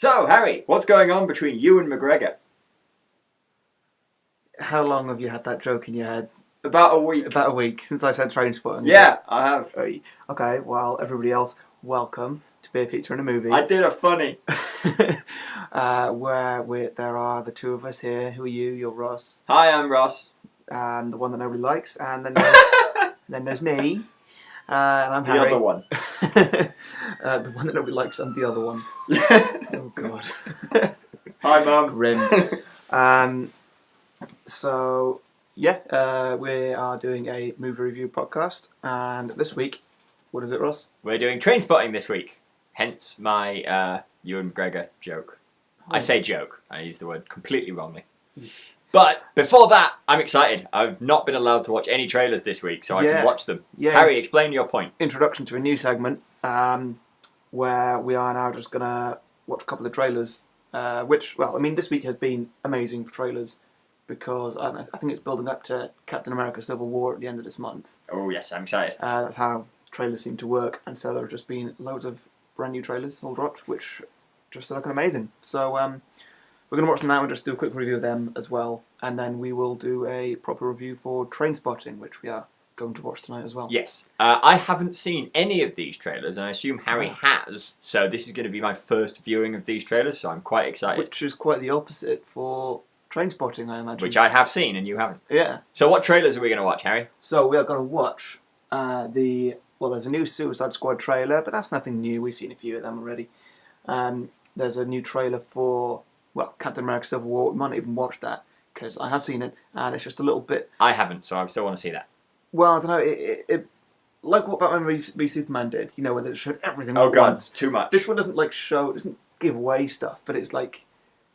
So, Harry, what's going on between you and McGregor? How long have you had that joke in your head? About a week. About a week since I said Trainspotting. Yeah, I have. Okay, well, everybody else, welcome to Beer Pizza and a Movie. I did a funny. Where there are the two of us here. Who are you? You're Ross. Hi, I'm Ross. The one that nobody likes. And then there's me. And I'm Harry. The other one. The one that nobody likes and the other one. Oh, God. Hi, Mum. Grim. So, yeah, we are doing a movie review podcast. And this week, what is it, Ross? We're doing Trainspotting this week. Hence my Ewan McGregor joke. I say joke. I use the word completely wrongly. But before that, I'm excited. I've not been allowed to watch any trailers this week, so I can watch them. Yeah. Harry, explain your point. Introduction to a new segment where we are now just going to watch a couple of trailers, which, well, I mean, this week has been amazing for trailers because I think it's building up to Captain America Civil War at the end of this month. Oh, yes, I'm excited. That's how trailers seem to work, and so there have just been loads of brand new trailers all dropped, which just are looking amazing. So we're going to watch them now and just do a quick review of them as well, and then we will do a proper review for Trainspotting, which we are going to watch tonight as well. Yes. I haven't seen any of these trailers, and I assume Harry has, so this is going to be my first viewing of these trailers, so I'm quite excited. Which is quite the opposite for Trainspotting, I imagine. Which I have seen, and you haven't. Yeah. So what trailers are we going to watch, Harry? So we are going to watch there's a new Suicide Squad trailer, but that's nothing new. We've seen a few of them already. There's a new trailer for, Captain America Civil War. We might not even watch that, because I have seen it, and it's just a little bit... I haven't, so I still want to see that. Well, I don't know, it like what Batman v Superman did, you know, where it showed everything all at God, once. Too much. This one doesn't, it doesn't give away stuff, but it's like,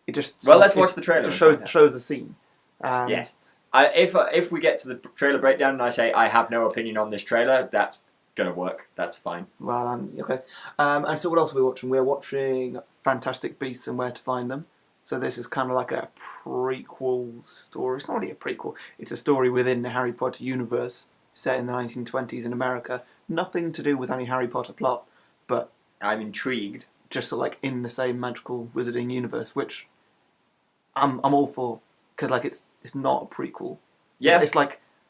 it just... Well, let's watch the trailer. It just shows the scene. Yes. If we get to the trailer breakdown and I say I have no opinion on this trailer, that's going to work. That's fine. Well, okay. And so what else are we watching? We're watching Fantastic Beasts and Where to Find Them. So this is kind of like a prequel story. It's not really a prequel. It's a story within the Harry Potter universe set in the 1920s in America. Nothing to do with any Harry Potter plot, but... I'm intrigued. Just in the same magical wizarding universe, which I'm all for, because it's not a prequel. Yeah.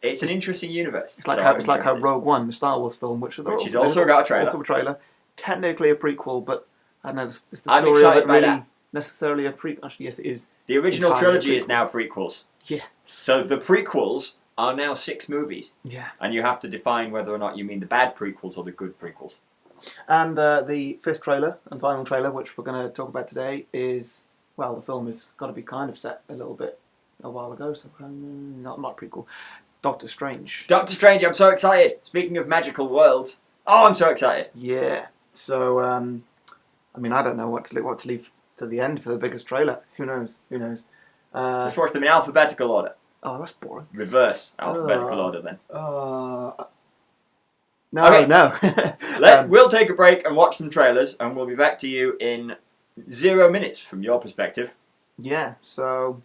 It's an interesting universe. It's like how Rogue One, the Star Wars film, which is also got a trailer. Also a trailer. Technically a prequel, but I don't know. It's the I'm story excited of it by really that. Necessarily a prequel. Actually, yes, it is. The original trilogy is now prequels. Yeah. So the prequels are now 6 movies. Yeah. And you have to define whether or not you mean the bad prequels or the good prequels. And the 5th trailer and final trailer, which we're going to talk about today, is the film has got to be kind of set a little bit a while ago, so not prequel. Doctor Strange. Doctor Strange, I'm so excited. Speaking of magical worlds, I'm so excited. Yeah. So I don't know what to leave to the end for the biggest trailer. Who knows? Let's watch them in alphabetical order. Oh, that's boring. Reverse alphabetical order then. No, okay. No. We'll take a break and watch some trailers, and we'll be back to you in 0 minutes from your perspective. Yeah, so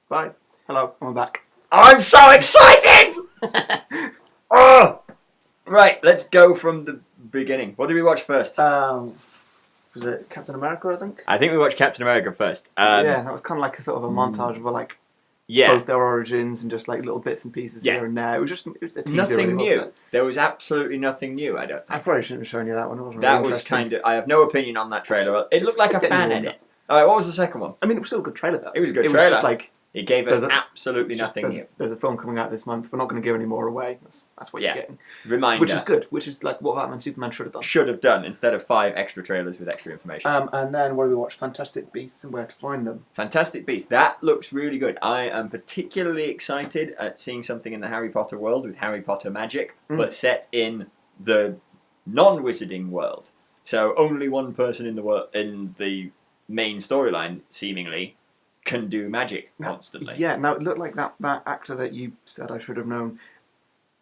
bye. Hello, I'm back. I'm so excited! Right, let's go from the beginning. What did we watch first? Was it Captain America, I think? I think we watched Captain America first. Yeah, that was kind of like a sort of a montage of both their origins and just little bits and pieces here and there. It was a teaser. Nothing really, new. Wasn't it? There was absolutely nothing new, I don't think. I probably shouldn't have shown you that one. It wasn't that really was kind of... I have no opinion on that trailer. It looked like a fan edit. Alright, what was the second one? I mean, it was still a good trailer, though. It was a good trailer. Was just it gave us absolutely nothing new. There's a film coming out this month. We're not going to give any more away. That's what you're getting. Reminder. Which is good. Which is like what Batman Superman should have done. Should have done, instead of 5 extra trailers with extra information. And then what do we watch? Fantastic Beasts and Where to Find Them. Fantastic Beasts. That looks really good. I am particularly excited at seeing something in the Harry Potter world with Harry Potter magic, but set in the non-wizarding world. So only one person in the main storyline, seemingly, can do magic constantly. Yeah, now it looked like that actor that you said I should have known.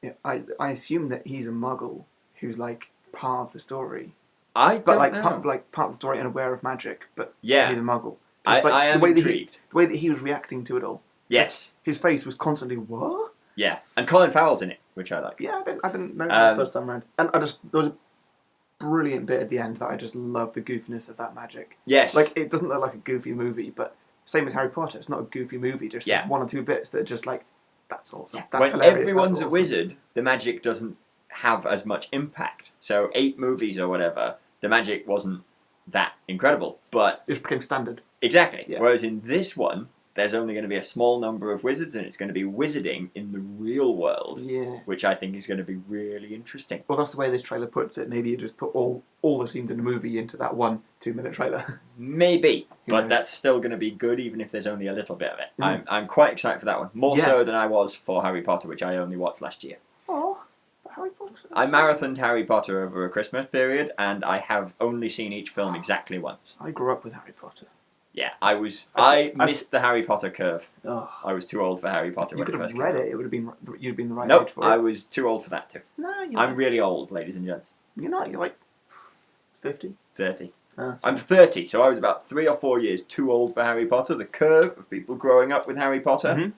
Yeah, I assume that he's a muggle who's part of the story. Part of the story and aware of magic, but he's a muggle. I am intrigued. The way that he was reacting to it all. Yes. His face was constantly, what? Yeah, and Colin Farrell's in it, which I like. Yeah, I didn't know that the first time around. And there was brilliant bit at the end that I just love the goofiness of that magic. Yes. Like, it doesn't look like a goofy movie, but same as Harry Potter, it's not a goofy movie. Just there's one or two bits that are just like, that's awesome. Yeah. That's when hilarious. everyone's that's a awesome. wizard, the magic doesn't have as much impact. So 8 movies or whatever, the magic wasn't that incredible. But it just became standard. exactly. Yeah. Whereas in this one, there's only going to be a small number of wizards, and it's going to be wizarding in the real world, which I think is going to be really interesting. Well, that's the way this trailer puts it. Maybe you just put all the scenes in the movie into that 1 2-minute trailer. Maybe, but knows? that's still going to be good, even if there's only a little bit of it. I'm quite excited for that one, more so than I was for Harry Potter, which I only watched last year. Oh, Harry Potter. I marathoned Harry Potter over a Christmas period, and I have only seen each film exactly once. I grew up with Harry Potter. Yeah, I missed the Harry Potter curve. Oh. I was too old for Harry Potter. You when could it have first read came out. it. It would have been you'd been the right Nope, age for it. I was too old for that too. No, I'm really old, ladies and gents. You're not. You're like 50. 30. Oh, I'm 30, so I was about 3 or 4 years too old for Harry Potter. The curve of people growing up with Harry Potter,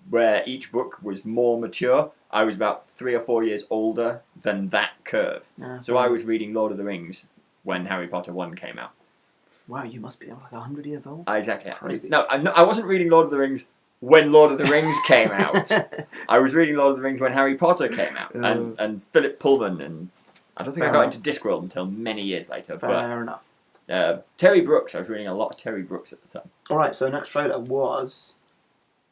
where each book was more mature, I was about 3 or 4 years older than that curve. So I was reading Lord of the Rings when Harry Potter 1 came out. Wow, you must be like 100 years old. Exactly. Crazy. No, I wasn't reading Lord of the Rings when Lord of the Rings came out. I was reading Lord of the Rings when Harry Potter came out, and Philip Pullman, and I don't think I got into Discworld until many years later. Fair enough. Terry Brooks, I was reading a lot of Terry Brooks at the time. Alright, so next trailer was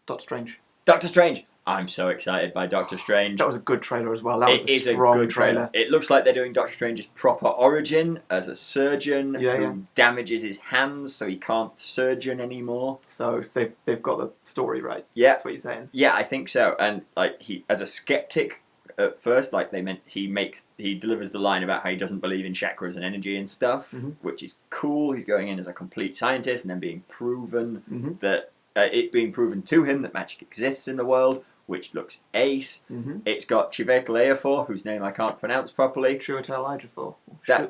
Doctor Strange. Doctor Strange. I'm so excited by Doctor Strange. That was a good trailer as well. That was It is strong a good trailer. It looks like they're doing Doctor Strange's proper origin as a surgeon who damages his hands so he can't surgeon anymore. So they've got the story right. Yeah. That's what you're saying. Yeah, I think so. And like he, as a skeptic at first, like he delivers the line about how he doesn't believe in chakras and energy and stuff, which is cool. He's going in as a complete scientist and then being proven that it's being proven to him that magic exists in the world, which looks ace. It's got Chiwetel Ejiofor, whose name I can't pronounce properly. Chiwetel Ejiofor.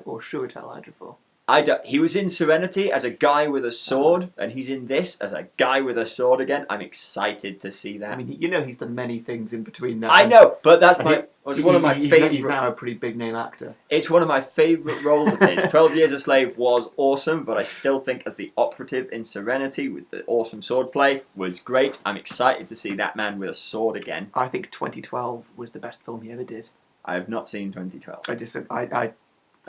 Or Chiwetel Ejiofor. He was in Serenity as a guy with a sword, and he's in this as a guy with a sword again. I'm excited to see that. I mean, you know he's done many things in between that. I know, but that's one of my favourite... He's now a pretty big name actor. It's one of my favourite roles of his. 12 Years a Slave was awesome, but I still think as the operative in Serenity with the awesome swordplay was great. I'm excited to see that man with a sword again. I think 2012 was the best film he ever did. I have not seen 2012.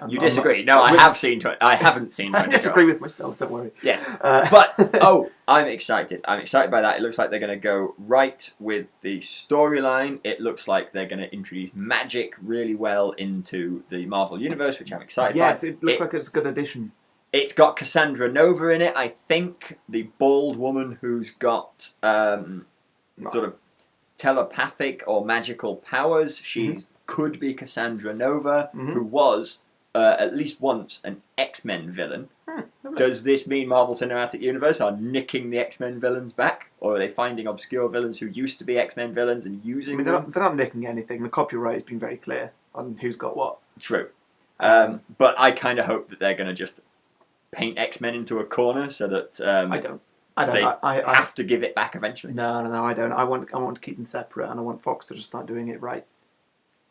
You disagree? No, I haven't seen 2012. I disagree with myself, don't worry. Yes. But, I'm excited. I'm excited by that. It looks like they're going to go right with the storyline. It looks like they're going to introduce magic really well into the Marvel Universe, which I'm excited by. Yes, it looks like it's a good addition. It's got Cassandra Nova in it, I think. The bald woman who's got sort of telepathic or magical powers. She could be Cassandra Nova, who was... at least once an X-Men villain. Does this mean Marvel Cinematic Universe are nicking the X-Men villains back? Or are they finding obscure villains who used to be X-Men villains and using them? They're not nicking anything. The copyright has been very clear on who's got what. True. But I kind of hope that they're going to just paint X-Men into a corner so that I don't. They have to give it back eventually. No, I don't. I want to keep them separate, and I want Fox to just start doing it right.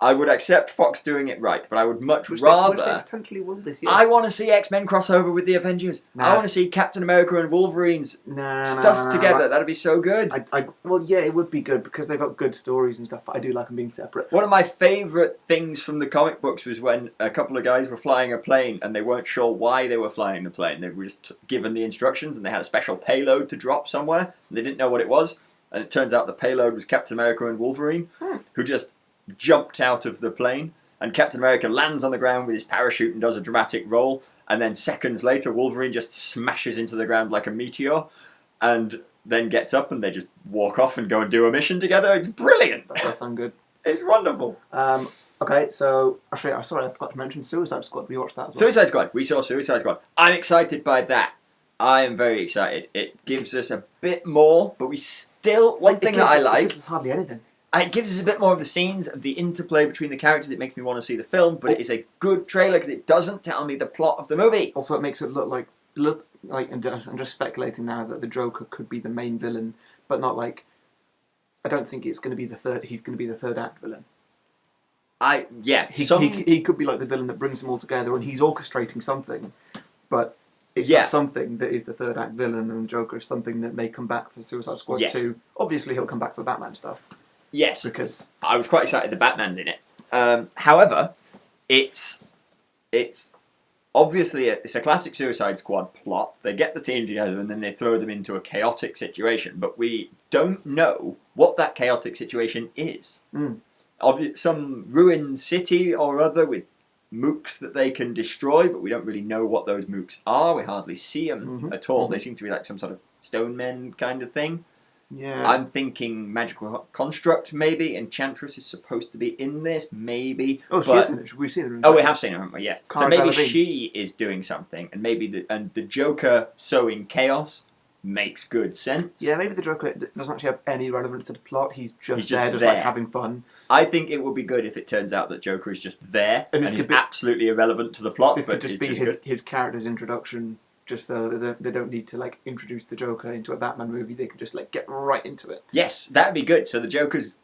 I would accept Fox doing it right, but I would much rather... Which they potentially will this year. I want to see X-Men crossover with the Avengers. I want to see Captain America and Wolverine's stuff together. That'd be so good. Well, yeah, it would be good because they've got good stories and stuff, but I do like them being separate. One of my favourite things from the comic books was when a couple of guys were flying a plane and they weren't sure why they were flying the plane. They were just given the instructions and they had a special payload to drop somewhere and they didn't know what it was. And it turns out the payload was Captain America and Wolverine, who just... jumped out of the plane, and Captain America lands on the ground with his parachute and does a dramatic roll, and then seconds later Wolverine just smashes into the ground like a meteor, and then gets up and they just walk off and go and do a mission together. It's brilliant! That does sound good. It's wonderful. Okay, so, actually, I forgot to mention Suicide Squad. We watched that as well. Suicide Squad. We saw Suicide Squad. I'm excited by that. I am very excited. It gives us a bit more, but we still... One thing that I like... It gives us hardly anything. It gives us a bit more of the scenes, of the interplay between the characters. It makes me want to see the film, but it is a good trailer because it doesn't tell me the plot of the movie. Also, it makes it look like, and I'm just speculating now that the Joker could be the main villain, but not like. I don't think it's going to be the third. He's going to be the third act villain. He could be like the villain that brings them all together, and he's orchestrating something, but it's not something that is the third act villain, and Joker is something that may come back for Suicide Squad 2. Obviously, he'll come back for Batman stuff. Yes, because I was quite excited the Batman's in it. However, it's obviously it's a classic Suicide Squad plot. They get the team together and then they throw them into a chaotic situation, but we don't know what that chaotic situation is. Some ruined city or other with mooks that they can destroy, but we don't really know what those mooks are. We hardly see them at all. They seem to be like some sort of stone men kind of thing. Yeah. I'm thinking magical construct, maybe. Enchantress is supposed to be in this, maybe. Oh, she is in it. We've seen her in Oh, we have seen her, haven't we? Yes. Cara So maybe Delevingne. she is doing something, and maybe the Joker sowing chaos makes good sense. Yeah, maybe the Joker doesn't actually have any relevance to the plot. He's just there, like having fun. I think it would be good if it turns out that Joker is just there and is absolutely irrelevant to the plot. This could just be his character's introduction, just so that they don't need to like introduce the Joker into a Batman movie. They could just like get right into it. Yes, that'd be good. So the Joker's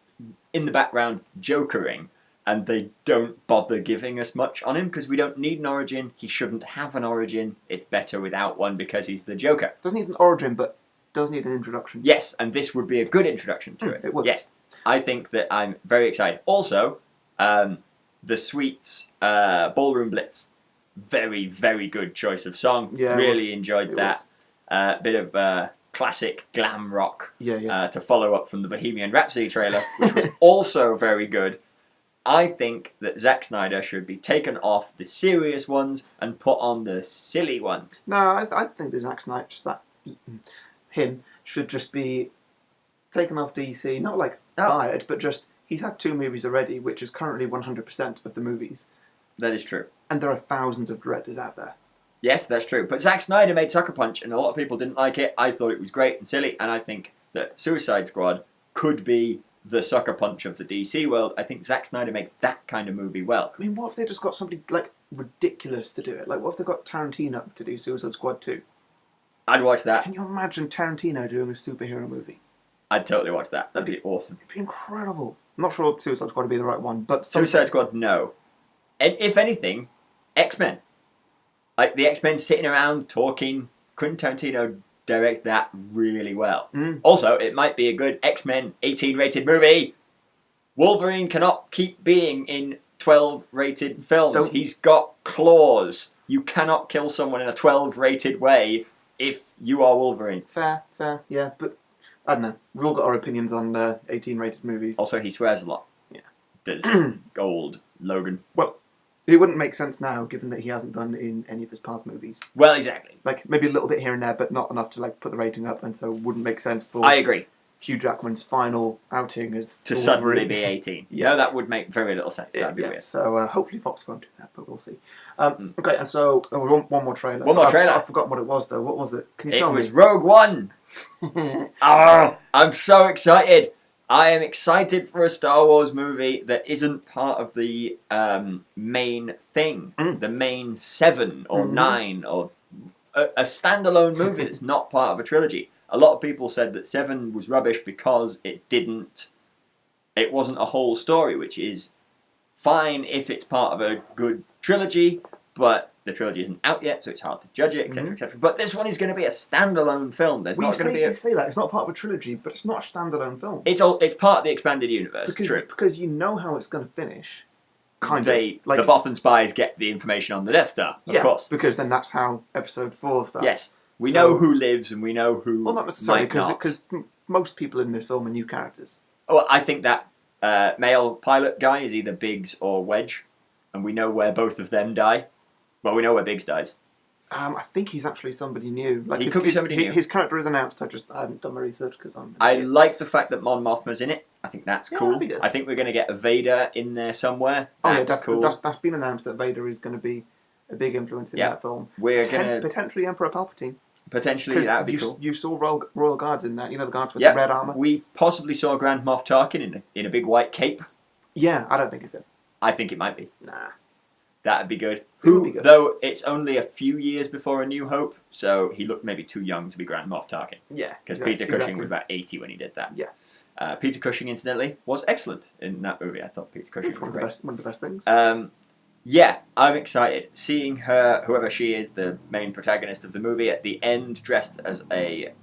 in the background jokering, and they don't bother giving us much on him because we don't need an origin. He shouldn't have an origin. It's better without one because he's the Joker. Doesn't need an origin, but does need an introduction. Yes, and this would be a good introduction to it. It would. Yes, I think that I'm very excited. Also, the Sweets Ballroom Blitz. Very, very good choice of song. Yeah, really enjoyed that. Bit of classic glam rock to follow up from the Bohemian Rhapsody trailer, which was also very good. I think that Zack Snyder should be taken off the serious ones and put on the silly ones. No, I think the Zack Snyder, him, should just be taken off DC. Not like fired, but just he's had 2 movies already, which is currently 100% of the movies. That is true. And there are thousands of directors out there. Yes, that's true. But Zack Snyder made Sucker Punch, and a lot of people didn't like it. I thought it was great and silly, and I think that Suicide Squad could be the Sucker Punch of the DC world. I think Zack Snyder makes that kind of movie well. I mean, what if they just got somebody like ridiculous to do it? Like, what if they got Tarantino to do Suicide Squad 2? I'd watch that. Can you imagine Tarantino doing a superhero movie? I'd totally watch that. That'd be awesome. It'd be incredible. I'm not sure Suicide Squad would be the right one, but Suicide Squad, no. And if anything, X-Men. Like, the X-Men sitting around talking, Quentin Tarantino directs that really well. Also, it might be a good X-Men 18-rated movie. Wolverine cannot keep being in 12-rated films. He's got claws. You cannot kill someone in a 12-rated way if you are Wolverine. Fair, yeah, but I don't know. We've all got our opinions on 18-rated movies. Also, he swears a lot. Yeah. Does Gold Logan. Well, it wouldn't make sense now, given that he hasn't done in any of his past movies. Well, exactly. Like, maybe a little bit here and there, but not enough to like put the rating up, and so wouldn't make sense for I agree. Hugh Jackman's final outing as to suddenly be 18. Yeah, no, that would make very little sense. That'd be weird. So hopefully Fox won't do that, but we'll see. Okay, and so one more trailer. One more trailer. I've forgotten what it was though. What was it? Can you tell me? It was Rogue One. I'm so excited. I am excited for a Star Wars movie that isn't part of the main thing, the main 7 or 9, or a standalone movie that's not part of a trilogy. A lot of people said that 7 was rubbish because it wasn't a whole story, which is fine if it's part of a good trilogy, but the trilogy isn't out yet, so it's hard to judge it, etc., etc. But this one is going to be a standalone film. There's not going to be They say that it's not part of a trilogy, but it's not a standalone film. It's part of the expanded universe. Because you know how it's going to finish. The Bothan spies get the information on the Death Star, of course. Because then that's how Episode 4 starts. Yes. We know who lives and we know who Well, not necessarily, might because most people in this film are new characters. Well, I think that male pilot guy is either Biggs or Wedge, and we know where both of them die. Well, we know where Biggs dies. I think he's actually somebody new. He could be somebody new. His character is announced. I haven't done my research because I like the fact that Mon Mothma's in it. I think that's cool. That'd be good. I think we're going to get a Vader in there somewhere. That's cool. That's been announced that Vader is going to be a big influence in that film. We're going to potentially Emperor Palpatine. Potentially, that'd be cool. You saw Royal Guards in that. You know, the guards with the red armor. We possibly saw Grand Moff Tarkin in a big white cape. Yeah, I don't think it's it. I think it might be. Nah. That'd be good. Good. Though it's only a few years before A New Hope, so he looked maybe too young to be Grand Moff Tarkin. Yeah. Because Peter Cushing was about 80 when he did that. Yeah. Peter Cushing, incidentally, was excellent in that movie. I thought Peter Cushing It's was one great. of the best things. Yeah, I'm excited. Seeing her, whoever she is, the main protagonist of the movie, at the end dressed as a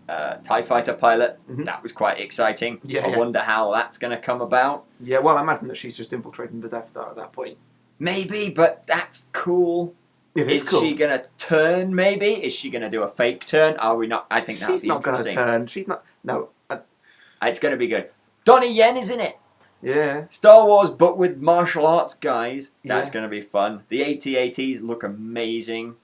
TIE fighter pilot, that was quite exciting. I wonder how that's going to come about. Yeah, well, I imagine that she's just infiltrating the Death Star at that point. Maybe, but that's cool. Is cool. She going to turn, maybe? Is she going to do a fake turn? Are we not? I think that would be interesting. She's not going to turn. She's not... No. It's going to be good. Donnie Yen is in it. Yeah. Star Wars, but with martial arts guys. That's going to be fun. The AT-ATs look amazing.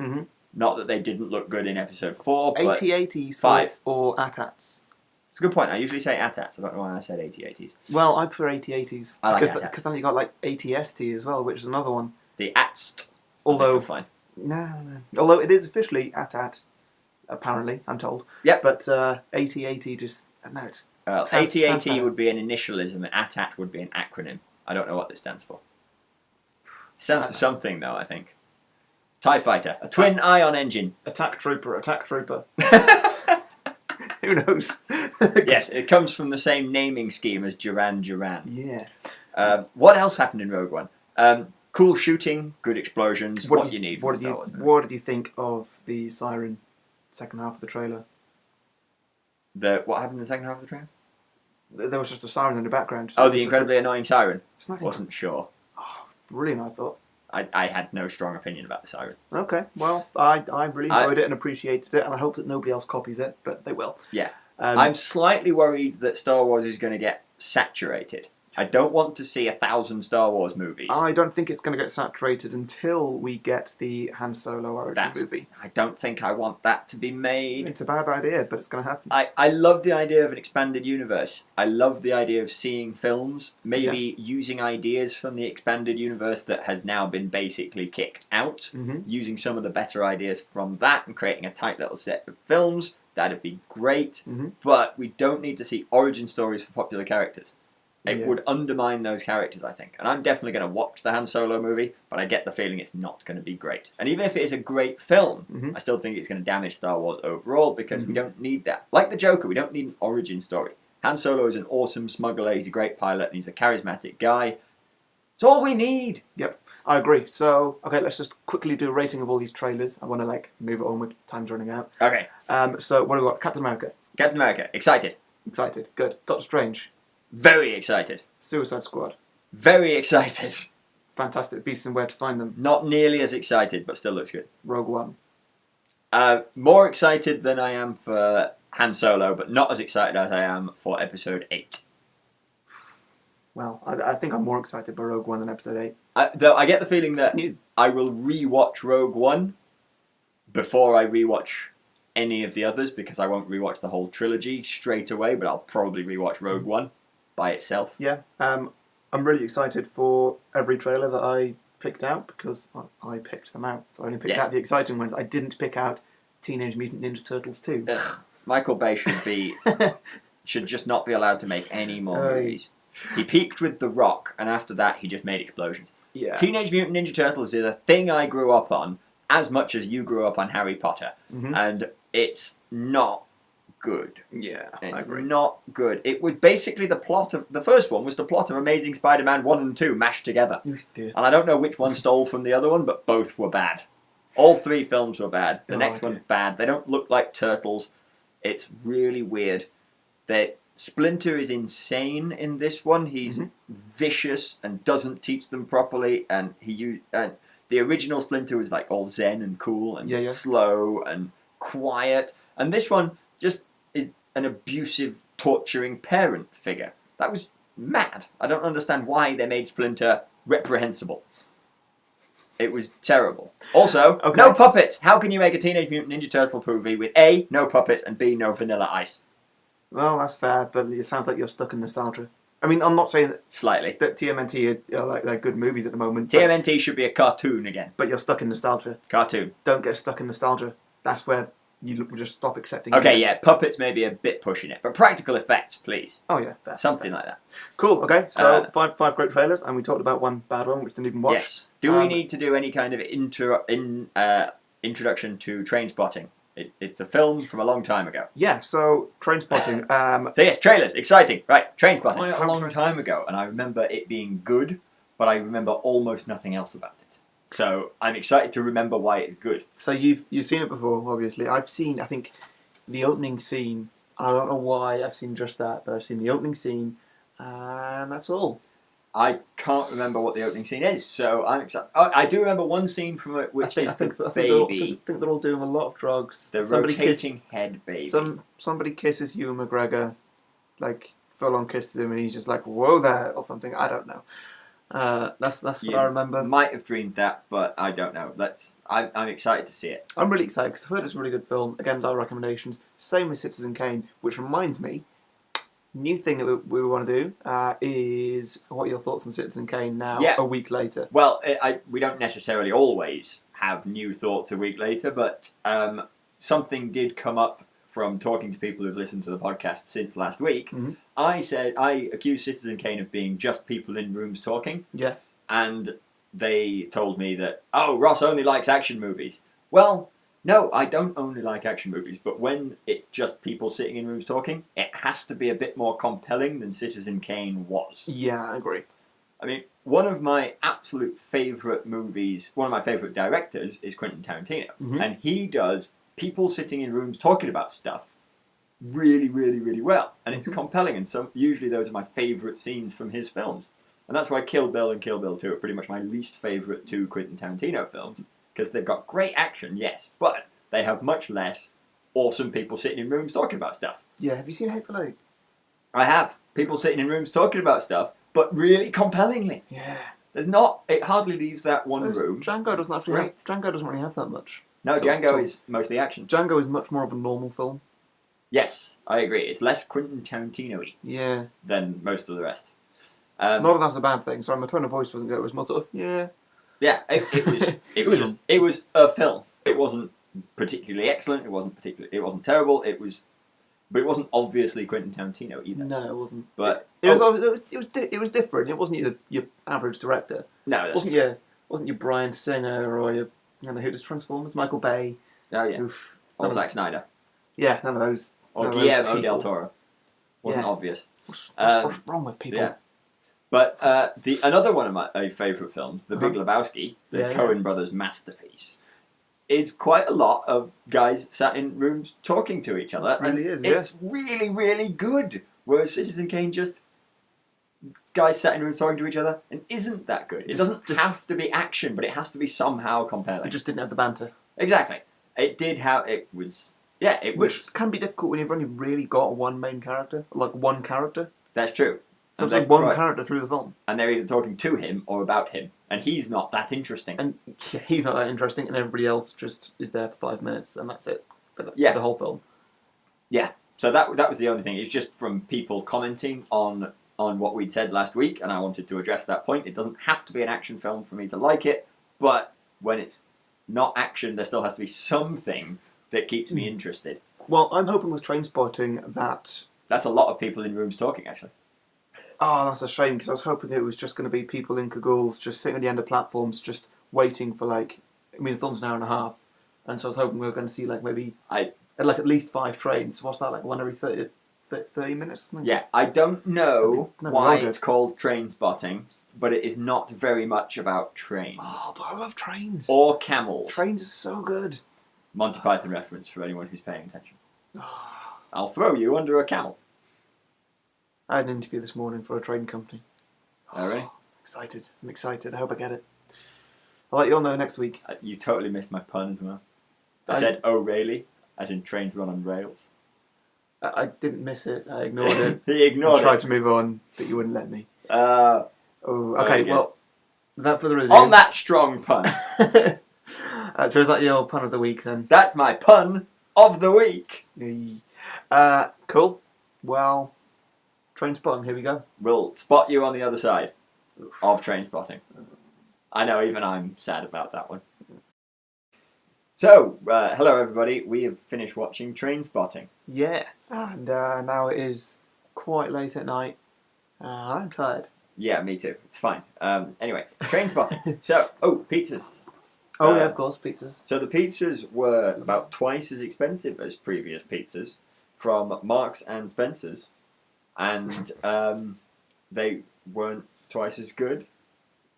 Not that they didn't look good in episode 4, but... AT-ATs 5. Or AT-ATs? It's a good point. I usually say AT-ATs. I don't know why I said AT-ATs. Well, I prefer AT-ATs. I like because AT-ATs. Because then you got like AT-ST as well, which is another one. The ATST. Although... Fine. No. Although it is officially AT-AT, apparently, I'm told. Yep. But AT-AT just... No, it's... AT-AT would be an initialism, and AT-AT would be an acronym. I don't know what this stands for. It stands for something, though, I think. TIE Fighter. A twin ion engine. Attack Trooper. Who knows? Yes, it comes from the same naming scheme as Duran Duran. Yeah. What else happened in Rogue One? Cool shooting, good explosions, what you need. What did you think of the siren second half of the trailer? What happened in the second half of the trailer? There was just a siren in the background. Oh, the incredibly annoying siren. It's nothing. Wasn't sure. Oh, brilliant, I thought. I had no strong opinion about the siren. Okay, well, I really enjoyed it and appreciated it, and I hope that nobody else copies it, but they will. Yeah. I'm slightly worried that Star Wars is going to get saturated. I don't want to see 1,000 Star Wars movies. I don't think it's going to get saturated until we get the Han Solo origin movie. I don't think I want that to be made. It's a bad idea, but it's going to happen. I love the idea of an expanded universe. I love the idea of seeing films, maybe using ideas from the expanded universe that has now been basically kicked out, using some of the better ideas from that and creating a tight little set of films. That'd be great. But we don't need to see origin stories for popular characters. It would undermine those characters, I think. And I'm definitely going to watch the Han Solo movie, but I get the feeling it's not going to be great. And even if it is a great film, I still think it's going to damage Star Wars overall because we don't need that. Like the Joker, we don't need an origin story. Han Solo is an awesome smuggler, he's a great pilot, and he's a charismatic guy. It's all we need. Yep, I agree. So, okay, let's just quickly do a rating of all these trailers. I want to, move it on with time's running out. Okay. So, what do we got? Captain America. Captain America. Excited. Excited. Good. Doctor Strange. Very excited. Suicide Squad. Very excited. Fantastic Beasts and Where to Find Them. Not nearly as excited, but still looks good. Rogue One. More excited than I am for Han Solo, but not as excited as I am for Episode 8. Well, I think I'm more excited by Rogue One than Episode 8. Though I get the feeling that new. I will re-watch Rogue One before I re-watch any of the others, because I won't re-watch the whole trilogy straight away, but I'll probably re-watch Rogue One by itself. Yeah, I'm really excited for every trailer that I picked out, because I picked them out. So I only picked out the exciting ones. I didn't pick out Teenage Mutant Ninja Turtles 2. Ugh. Michael Bay should just not be allowed to make any more movies. He peaked with The Rock, and after that he just made explosions. Yeah. Teenage Mutant Ninja Turtles is a thing I grew up on, as much as you grew up on Harry Potter. And it's not good. Yeah, it's I agree. Not good. It was basically the plot of... The first one was the plot of Amazing Spider-Man 1 and 2 mashed together. Oh, dear. And I don't know which one stole from the other one, but both were bad. All 3 films were bad. The next one's bad. They don't look like turtles. It's really weird. Splinter is insane in this one. He's vicious and doesn't teach them properly, and the original Splinter was all zen and cool and slow and quiet, and this one just is an abusive, torturing parent figure. That was mad. I don't understand why they made Splinter reprehensible. It was terrible. Also, no puppets. How can you make a Teenage Mutant Ninja Turtle movie with A, no puppets, and B, no Vanilla Ice? Well, that's fair, but it sounds like you're stuck in nostalgia. I mean, I'm not saying that slightly that TMNT are they're good movies at the moment. TMNT should be a cartoon again. But you're stuck in nostalgia. Cartoon. Don't get stuck in nostalgia. That's where you just stop accepting. Okay, yeah, puppets may be a bit pushing it, but practical effects, please. Oh yeah, fair. Something like that. Cool. Okay, so five great trailers, and we talked about one bad one, which didn't even watch. Yes. Do we need to do any kind of introduction to Trainspotting? It's a film from a long time ago. Yeah, so Trainspotting. So yes, trailers, exciting. Right, Trainspotting. Oh, yeah, A long time ago, and I remember it being good, but I remember almost nothing else about it. So I'm excited to remember why it's good. So you've seen it before, obviously. I've seen, I think, the opening scene. I don't know why I've seen just that, but I've seen the opening scene, and that's all. I can't remember what the opening scene is, so I'm excited. Oh, I do remember one scene from it, which is the baby. I think they're all doing a lot of drugs. The rotating head baby. Somebody kisses Ewan McGregor, like full on kisses him, and he's just like, "Whoa there," or something. I don't know. That's what I remember. Might have dreamed that, but I don't know. I'm excited to see it. I'm really excited because I've heard it's a really good film. Again, our recommendations. Same with Citizen Kane, which reminds me, new thing that we want to do is what are your thoughts on Citizen Kane now? Yeah. A week later. Well, we don't necessarily always have new thoughts a week later, but something did come up from talking to people who've listened to the podcast since last week. Mm-hmm. I accused Citizen Kane of being just people in rooms talking. Yeah. And they told me that, oh, Ross only likes action movies. Well, no, I don't only like action movies, but when it's just people sitting in rooms talking, it has to be a bit more compelling than Citizen Kane was. Yeah, I agree. I mean, one of my absolute favourite movies, one of my favourite directors is Quentin Tarantino. Mm-hmm. And he does people sitting in rooms talking about stuff really, really, really well. And it's compelling, and so usually those are my favourite scenes from his films. And that's why Kill Bill and Kill Bill 2 are pretty much my least favourite two Quentin Tarantino films, because they've got great action, yes, but they have much less awesome people sitting in rooms talking about stuff. Yeah, have you seen Hateful Eight? I have. People sitting in rooms talking about stuff, but really compellingly. Yeah. It hardly leaves that one room. Django doesn't really have that much. No, Django is mostly action. Django is much more of a normal film. Yes, I agree. It's less Quentin Tarantino-y than most of the rest. Not that that's a bad thing. Sorry, my tone of voice wasn't good. It was more sort of, yeah. Yeah, it was a film. It wasn't particularly excellent. It wasn't terrible. But it wasn't obviously Quentin Tarantino either. No, it wasn't. But it was different. It wasn't your average director. No, it wasn't your Bryan Singer or your who does Transformers, Michael Bay. Oh yeah. Oof. Or Zack Snyder. Yeah, none of those. Or Guillermo del Toro. Wasn't obvious. What's wrong with people? Yeah. But another one of my favourite films, The Big Lebowski, the Coen brothers' masterpiece, is quite a lot of guys sat in rooms talking to each other. It really is, It's really, really good. Whereas Citizen Kane just guys sat in rooms talking to each other and isn't that good. It doesn't have to be action, but it has to be somehow compelling. It just didn't have the banter. Exactly. It did have... It was... Yeah, it was... Which can be difficult when you've only really got one main character. Like, one character. That's true. So it's like one character through the film. And they're either talking to him or about him. And he's not that interesting. And he's not that interesting, and everybody else just is there for 5 minutes, and that's it for the whole film. Yeah. So that was the only thing. It's just from people commenting on what we'd said last week, and I wanted to address that point. It doesn't have to be an action film for me to like it, but when it's not action, there still has to be something that keeps me interested. Well, I'm hoping with Trainspotting that... That's a lot of people in rooms talking, actually. Oh, that's a shame, because I was hoping it was just going to be people in cagoules just sitting at the end of platforms just waiting for, like... I mean, the film's an hour and a half, and so I was hoping we were going to see, like, maybe... at least 5 trains. What's that, like one every 30 minutes or something? Yeah, I don't know why it's called Trainspotting, but it is not very much about trains. Oh, but I love trains. Or camels. Trains are so good. Monty Python reference for anyone who's paying attention. I'll throw you under a camel. I had an interview this morning for a train company. Oh, really? Excited. I'm excited. I hope I get it. I'll let you all know next week. You totally missed my pun as well. I said, oh, really? As in trains run on rails. I didn't miss it. I ignored it. He ignored I tried to move on, but you wouldn't let me. Okay, well, without further ado... On that strong pun. So is that your pun of the week, then? That's my pun of the week. Cool. Well, Trainspotting, here we go. We'll spot you on the other side of Trainspotting. I know, even I'm sad about that one. So, hello everybody. We have finished watching Trainspotting. Yeah. And now it is quite late at night. I'm tired. Yeah, me too. It's fine. Anyway, Trainspotting. So, pizzas. Oh yeah, of course, pizzas. So the pizzas were about twice as expensive as previous pizzas from Marks and Spencer's, and they weren't twice as good.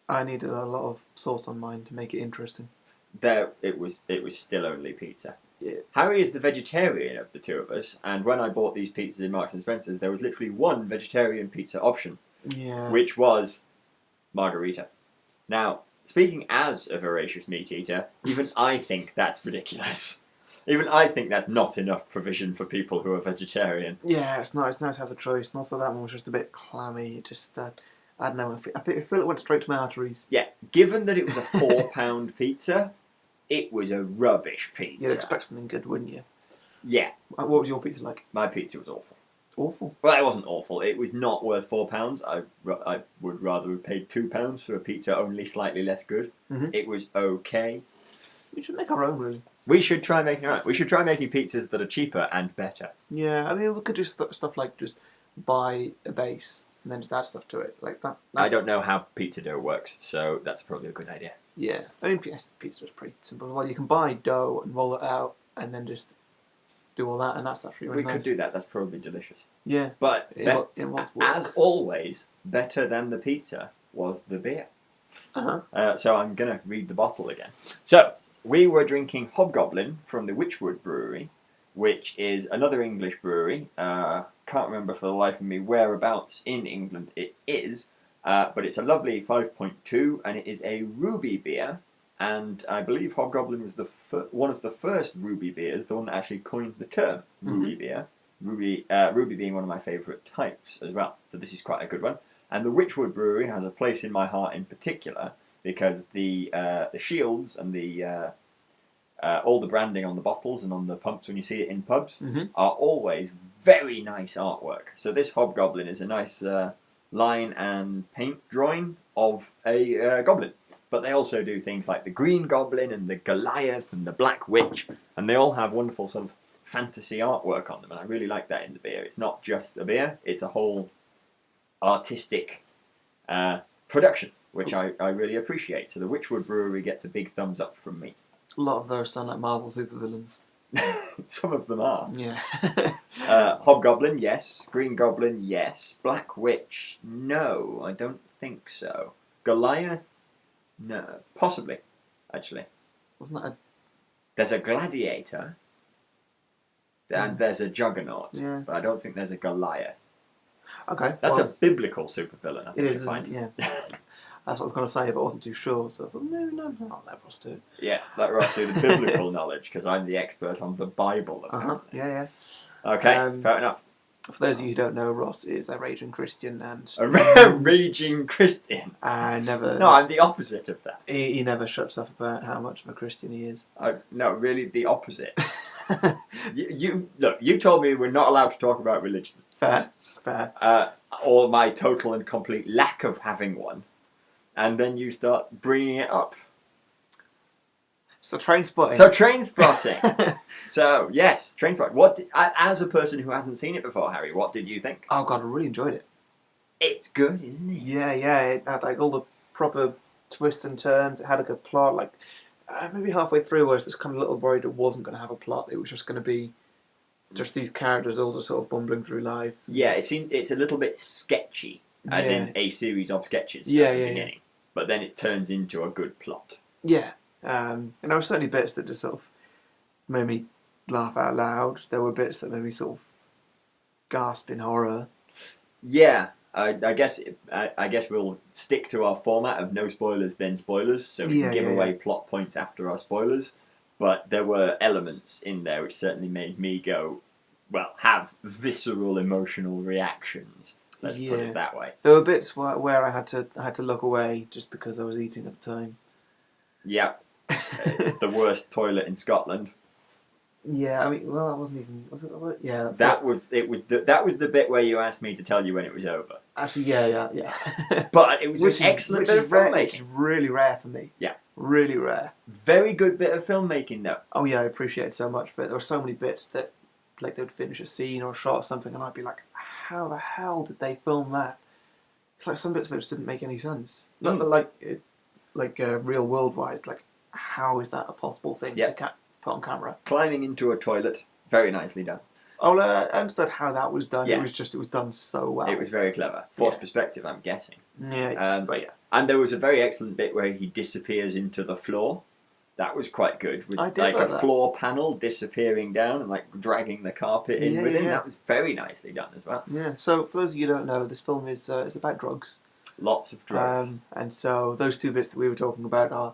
I needed a lot of sauce on mine to make it interesting. It was still only pizza. Yeah. Harry is the vegetarian of the two of us, and when I bought these pizzas in Marks and Spencer's, there was literally one vegetarian pizza option, which was margarita. Now, speaking as a voracious meat eater, even I think that's ridiculous. Even I think that's not enough provision for people who are vegetarian. Yeah, it's nice. It's nice to have the choice. And also that one was just a bit clammy. It just, I don't know. I feel it went straight to my arteries. Yeah, given that it was a £4 pizza, it was a rubbish pizza. You'd expect something good, wouldn't you? Yeah. What was your pizza like? My pizza was awful. Awful? Well, it wasn't awful. It was not worth £4. I would rather have paid £2 for a pizza only slightly less good. Mm-hmm. It was okay. We should make our own, really. We should try making our own. We should try making pizzas that are cheaper and better. Yeah, I mean, we could do stuff like just buy a base and then just add stuff to it, like that. I don't know how pizza dough works, so that's probably a good idea. Yeah, I mean, pizza is pretty simple. Well, you can buy dough and roll it out, and then just do all that, and that's actually really We nice. could do that. That's probably delicious. Yeah, But it was work. as always, better than the pizza was the beer. So I'm going to read the bottle again. So, we were drinking Hobgoblin from the Witchwood Brewery, which is another English brewery. Can't remember for the life of me whereabouts in England it is, but it's a lovely 5.2, and it is a ruby beer. And I believe Hobgoblin was one of the first ruby beers, the one that actually coined the term ruby beer. Ruby being one of my favourite types as well. So this is quite a good one. And the Witchwood Brewery has a place in my heart in particular because the shields and the all the branding on the bottles and on the pumps when you see it in pubs are always very nice artwork. So this Hobgoblin is a nice line and paint drawing of a goblin. But they also do things like the Green Goblin and the Goliath and the Black Witch, and they all have wonderful sort of fantasy artwork on them, and I really like that in the beer. It's not just a beer, it's a whole artistic production, which I really appreciate. So the Witchwood Brewery gets a big thumbs up from me. A lot of those sound like Marvel supervillains. Some of them are. Yeah. Hobgoblin, yes. Green Goblin, yes. Black Witch, no, I don't think so. Goliath, no. Possibly, actually. Wasn't that a... There's a gladiator, and there's a juggernaut, but I don't think there's a Goliath. Okay. That's a biblical supervillain, I think. It is, yeah. That's what I was going to say, but I wasn't too sure, so I thought, no, I'll let Ross do it. Yeah, let Ross do the biblical knowledge, because I'm the expert on the Bible, apparently. Yeah. Okay, fair enough. For those of you who don't know, Ross is a raging Christian and... A raging Christian? No, I'm the opposite of that. He never shuts up about how much of a Christian he is. No, really the opposite. You told me we're not allowed to talk about religion. Fair. Or my total and complete lack of having one. And then you start bringing it up. So Trainspotting. So yes, Trainspotting. As a person who hasn't seen it before, Harry, what did you think? Oh God, I really enjoyed it. It's good, isn't it? Yeah. It had like all the proper twists and turns. It had like a plot. Like maybe halfway through, I was just kind of a little worried it wasn't going to have a plot. It was just going to be just these characters all just sort of bumbling through life. Yeah, it's a little bit sketchy, as in a series of sketches at the beginning. Yeah. But then it turns into a good plot. Yeah. And there were certainly bits that just sort of made me laugh out loud. There were bits that made me sort of gasp in horror. Yeah, I guess we'll stick to our format of no spoilers then spoilers, so we can give away plot points after our spoilers. But there were elements in there which certainly made me go, have visceral emotional reactions. Let's put it that way. There were bits where I had to look away just because I was eating at the time. Yeah. The worst toilet in Scotland. Yeah, I mean, that wasn't even... Was it the worst? Yeah. That was the bit where you asked me to tell you when it was over. Actually, yeah. But it was an excellent bit of filmmaking. Which is really rare for me. Yeah. Really rare. Very good bit of filmmaking, though. Oh, yeah, I appreciate it so much. But there were so many bits that, like, they would finish a scene or a shot or something, and I'd be like, how the hell did they film that? It's like some bits of it just didn't make any sense. Not like real world-wise, like how is that a possible thing Yep. to put on camera? Climbing into a toilet, very nicely done. Oh, I understood how that was done. Yeah. It was done so well. It was very clever. Forced perspective, I'm guessing. Yeah, but yeah. And there was a very excellent bit where he disappears into the floor. That was quite good. With I did like like a that. floor panel disappearing down and like dragging the carpet in with him. Yeah. That was very nicely done as well. Yeah. So for those of you who don't know, this film is about drugs. Lots of drugs. And so those two bits that we were talking about are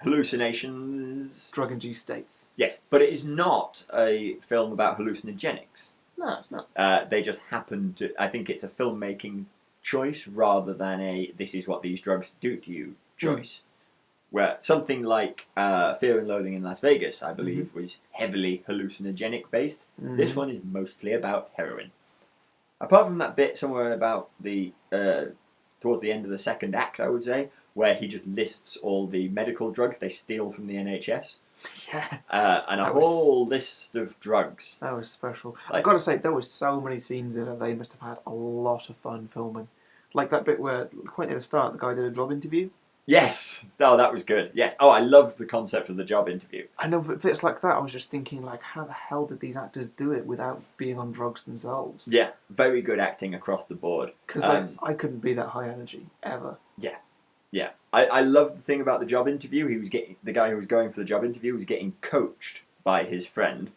Hallucinations. drug-induced states. Yes, but it is not a film about hallucinogenics. No, it's not. They just happen to... I think it's a filmmaking choice rather than a this is what these drugs do to you choice. Where something like Fear and Loathing in Las Vegas, I believe, was heavily hallucinogenic based. This one is mostly about heroin. Apart from that bit somewhere about the towards the end of the second act, I would say, where he just lists all the medical drugs they steal from the NHS. Yeah. And a whole list of drugs. That was special. Like, I've got to say, there were so many scenes in it, they must have had a lot of fun filming. Like that bit where, quite near the start, the guy did a job interview. Yes! Oh, that was good. Yes. Oh, I loved the concept of the job interview. I know, but bits like that, I was just thinking, like, how the hell did these actors do it without being on drugs themselves? Yeah, very good acting across the board. Because I couldn't be that high energy, ever. Yeah. Yeah. I love the thing about the job interview. The guy who was going for the job interview was getting coached by his friend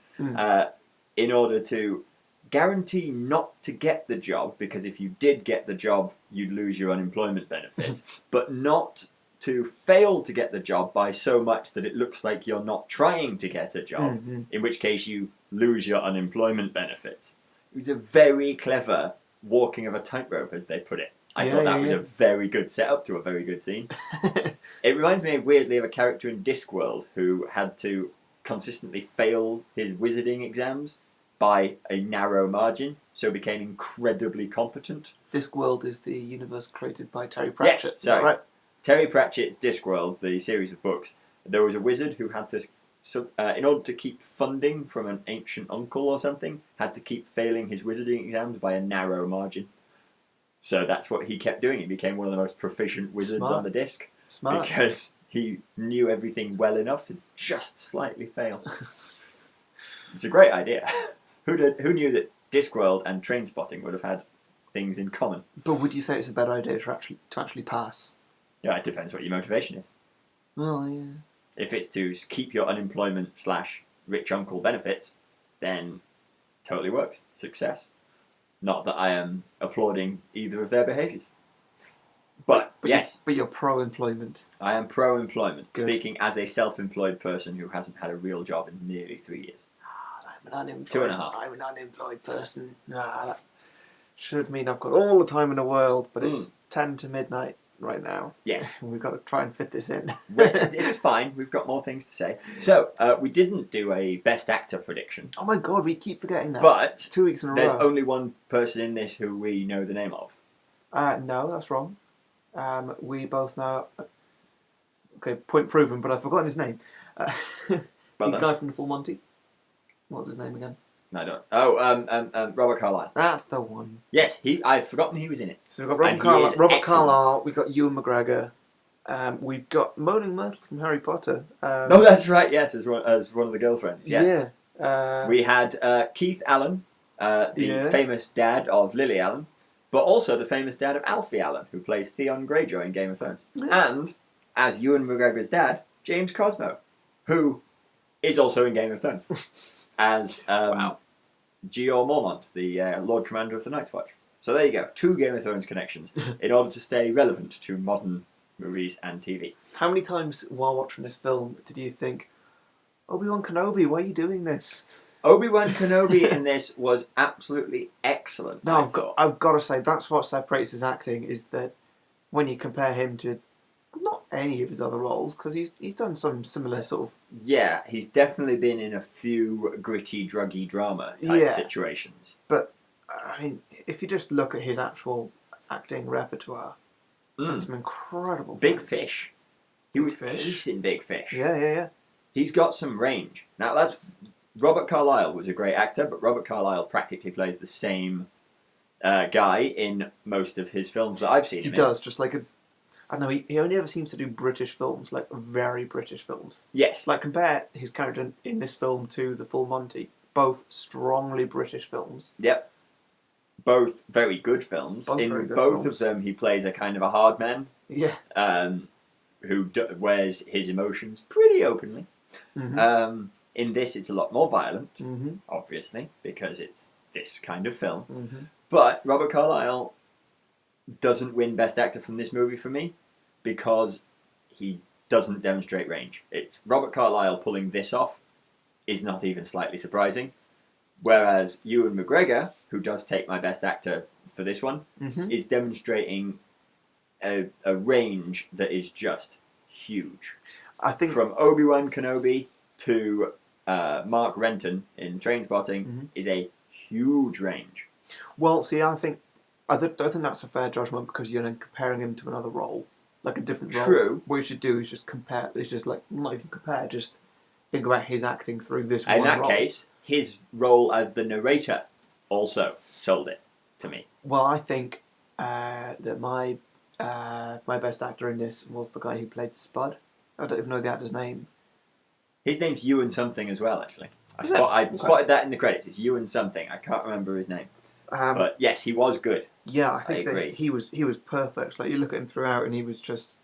in order to guarantee not to get the job, because if you did get the job, you'd lose your unemployment benefits, but not to fail to get the job by so much that it looks like you're not trying to get a job, in which case you lose your unemployment benefits. It was a very clever walking of a tightrope, as they put it. I thought that was a very good setup to a very good scene. It reminds me weirdly of a character in Discworld who had to consistently fail his wizarding exams by a narrow margin, so became incredibly competent. Discworld is the universe created by Terry Pratchett. Yes, is that right? Terry Pratchett's Discworld, the series of books, there was a wizard who had to, in order to keep funding from an ancient uncle or something, had to keep failing his wizarding exams by a narrow margin. So that's what he kept doing. He became one of the most proficient wizards on the disc. Smart. Because he knew everything well enough to just slightly fail. It's a great idea. Who knew that Discworld and Trainspotting would have had things in common? But would you say it's a better idea to actually pass? Yeah, it depends what your motivation is. Well, yeah. If it's to keep your unemployment / rich uncle benefits, then totally works. Success. Not that I am applauding either of their behaviours. But yes. But you're pro-employment. I am pro-employment. Good. Speaking as a self-employed person who hasn't had a real job in nearly 3 years. I'm an unemployed. 2.5. I'm an unemployed person. That should mean I've got all the time in the world, but it's 10 to midnight right now. Yes. We've got to try and fit this in. It's fine. We've got more things to say. So, we didn't do a Best Actor prediction. Oh my god, we keep forgetting that. But It's 2 weeks in a there's row. only one person in this who we know the name of. No, that's wrong. We both know... Okay, point proven, but I've forgotten his name. The guy from the Full Monty. What's his name again? No, I don't. Oh, Robert Carlyle. That's the one. Yes, I'd forgotten he was in it. So we've got And he Robert is Carlyle, excellent. we've got Ewan McGregor, we've got Moaning Myrtle from Harry Potter. No, that's right, yes, as one of the girlfriends. Yes. Yeah. We had Keith Allen, the famous dad of Lily Allen, but also the famous dad of Alfie Allen, who plays Theon Greyjoy in Game of Thrones. Yeah. And, as Ewan McGregor's dad, James Cosmo, who is also in Game of Thrones. As Gior Mormont, the Lord Commander of the Night's Watch. So there you go, 2 Game of Thrones connections in order to stay relevant to modern movies and TV. How many times while watching this film did you think, Obi-Wan Kenobi, why are you doing this? Obi-Wan Kenobi in this was absolutely excellent. No, I've got to say, that's what separates his acting, is that when you compare him to not any of his other roles, because he's done some similar sort of... Yeah, he's definitely been in a few gritty, druggy drama type situations. But, I mean, if you just look at his actual acting repertoire, he's done some incredible Big things. Fish. He was ace in Big Fish. Yeah. He's got some range. Now, Robert Carlyle was a great actor, but Robert Carlyle practically plays the same guy in most of his films that I've seen him in. He does, just like I know he only ever seems to do British films, like very British films. Yes. Like compare his character in this film to The Full Monty, both strongly British films. Yep. Both very good films. Both in very good both films. of them, he plays a kind of a hard man. Yeah. Who wears his emotions pretty openly. Mm-hmm. In this, it's a lot more violent, Mm-hmm. obviously, because it's this kind of film. Mm-hmm. But Robert Carlyle doesn't win Best Actor from this movie for me because he doesn't demonstrate range. It's Robert Carlyle pulling this off is not even slightly surprising. Whereas Ewan McGregor, who does take my Best Actor for this one, Mm-hmm. is demonstrating a range that is just huge. I think From Obi-Wan Kenobi to Mark Renton in Trainspotting is a huge range. Well, see, I don't think that's a fair judgment because you're then comparing him to another role, like a different role. True. What you should do is just compare. It's just like not even compare. Just think about his acting through this In one that role. case, his role as the narrator also sold it to me. Well, I think that my best actor in this was the guy who played Spud. I don't even know the actor's name. His name's Ewan something as well, actually. I Is it? spotted that in the credits. It's Ewan something. I can't remember his name. But yes, he was good. Yeah, I think agree. that he was perfect. Like you look at him throughout, and he was just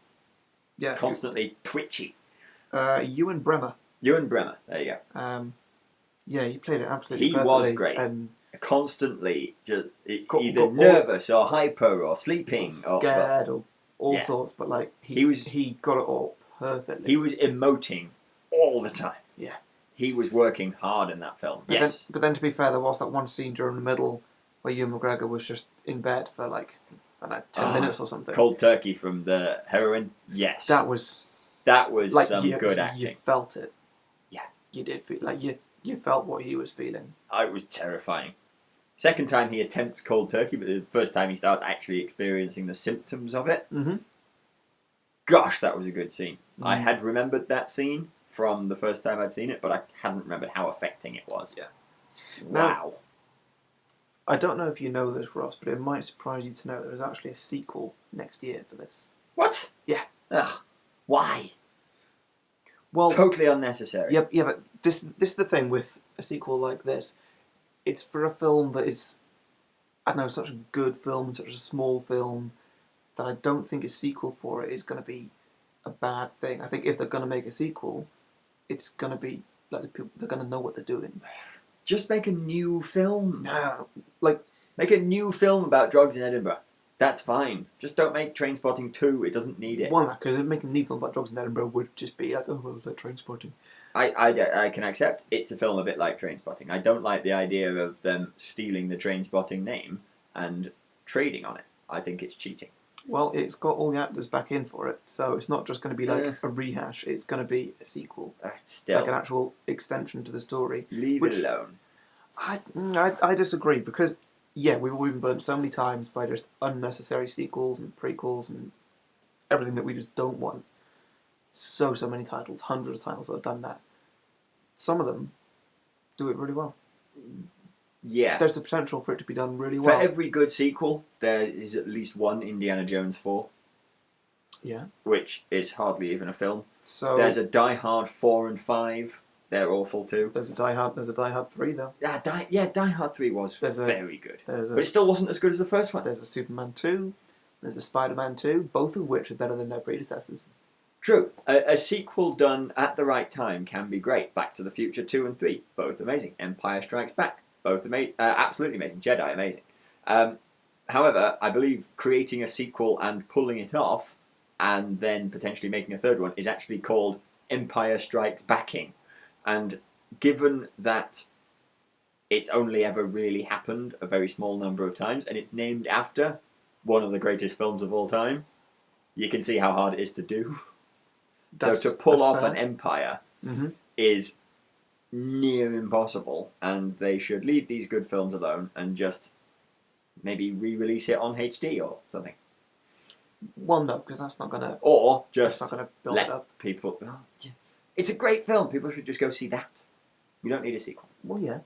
Constantly twitchy. Ewan Bremer. Ewan Bremer. There you go. Yeah, he played it absolutely He perfectly. was great. And Constantly just Got either all- nervous or hyper or sleeping scared or all yeah. sorts, but like He was- he got it all perfectly. he was emoting all the time. Yeah. He was working hard in that film. But Yes. but then to be fair, there was that one scene during the middle where Ewan McGregor was just in bed for like, I don't know, 10 minutes or something. Cold turkey from the heroine. Yes. That was like some you, good you acting. felt it. Yeah. You did feel like you felt what he was feeling. It was terrifying. Second time he attempts cold turkey, but the first time he starts actually experiencing the symptoms of it. Mm-hmm. Gosh, that was a good scene. Mm. I had remembered that scene from the first time I'd seen it, but I hadn't remembered how affecting it was. Yeah. Wow. I don't know if you know this, Ross, but it might surprise you to know there is actually a sequel next year for this. What? Yeah. Ugh. Why? Well, Totally unnecessary. yeah, but this is the thing with a sequel like this. It's for a film that is, I don't know, such a good film, such a small film, that I don't think a sequel for it is going to be a bad thing. I think if they're going to make a sequel, it's going to be like they're going to know what they're doing. Just make a new film. No, like Make a new film about drugs in Edinburgh. That's fine. Just don't make Trainspotting 2. It doesn't need it. one, because making a new film about drugs in Edinburgh would just be like, oh well, it's like Trainspotting. I can accept it's a film a bit like Trainspotting. I don't like the idea of them stealing the Trainspotting name and trading on it. I think it's cheating. Well, it's got all the actors back in for it, so it's not just going to be like a rehash. It's going to be a sequel, Still, like an actual extension to the story. leave it alone. I disagree because we've been burnt so many times by just unnecessary sequels and prequels and everything that we just don't want. So many titles, hundreds of titles that have done that. Some of them do it really well. Yeah. There's the potential for it to be done really For well. every good sequel, there is at least one Indiana Jones 4. Yeah. Which is hardly even a film. So There's a Die Hard 4 and 5. They're awful too. There's a Die Hard 3 though. Die Hard 3 was very good. But it still wasn't as good as the first one. There's a Superman 2. There's a Spider-Man 2. Both of which are better than their predecessors. True. A sequel done at the right time can be great. Back to the Future 2 and 3, both amazing. Empire Strikes Back, both absolutely amazing. Jedi, amazing. However, I believe creating a sequel and pulling it off, and then potentially making a third one, is actually called Empire Strikes Backing. And given that it's only ever really happened a very small number of times, and it's named after one of the greatest films of all time, you can see how hard it is to do. So to pull off an empire is near impossible, and they should leave these good films alone and just maybe re-release it on HD or something. Well, no, because that's not gonna. Or just not gonna build let it up. people. It's a great film. People should just go see that. You don't need a sequel. Well, yeah.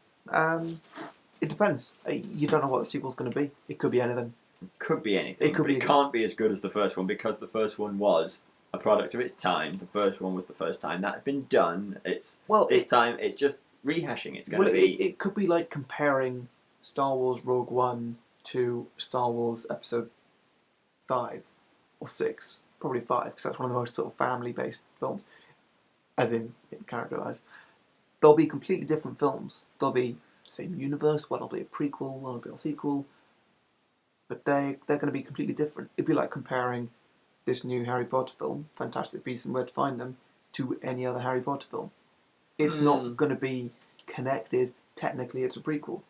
It depends. You don't know what the sequel's going to be. It could be anything. Could be anything. It can't be as good as the first one because the first one was a product of its time. The first one was the first time that had been done. This time it's just rehashing. It's going to be. It could be like comparing Star Wars Rogue One to Star Wars Episode 5 or 6, probably 5, because that's one of the most sort of family-based films, as in character-wise. They'll be completely different films. They'll be the same universe. One will be a prequel, one will be a sequel. But they're going to be completely different. It'd be like comparing this new Harry Potter film, Fantastic Beasts and Where to Find Them, to any other Harry Potter film. It's not going to be connected. Technically, it's a prequel.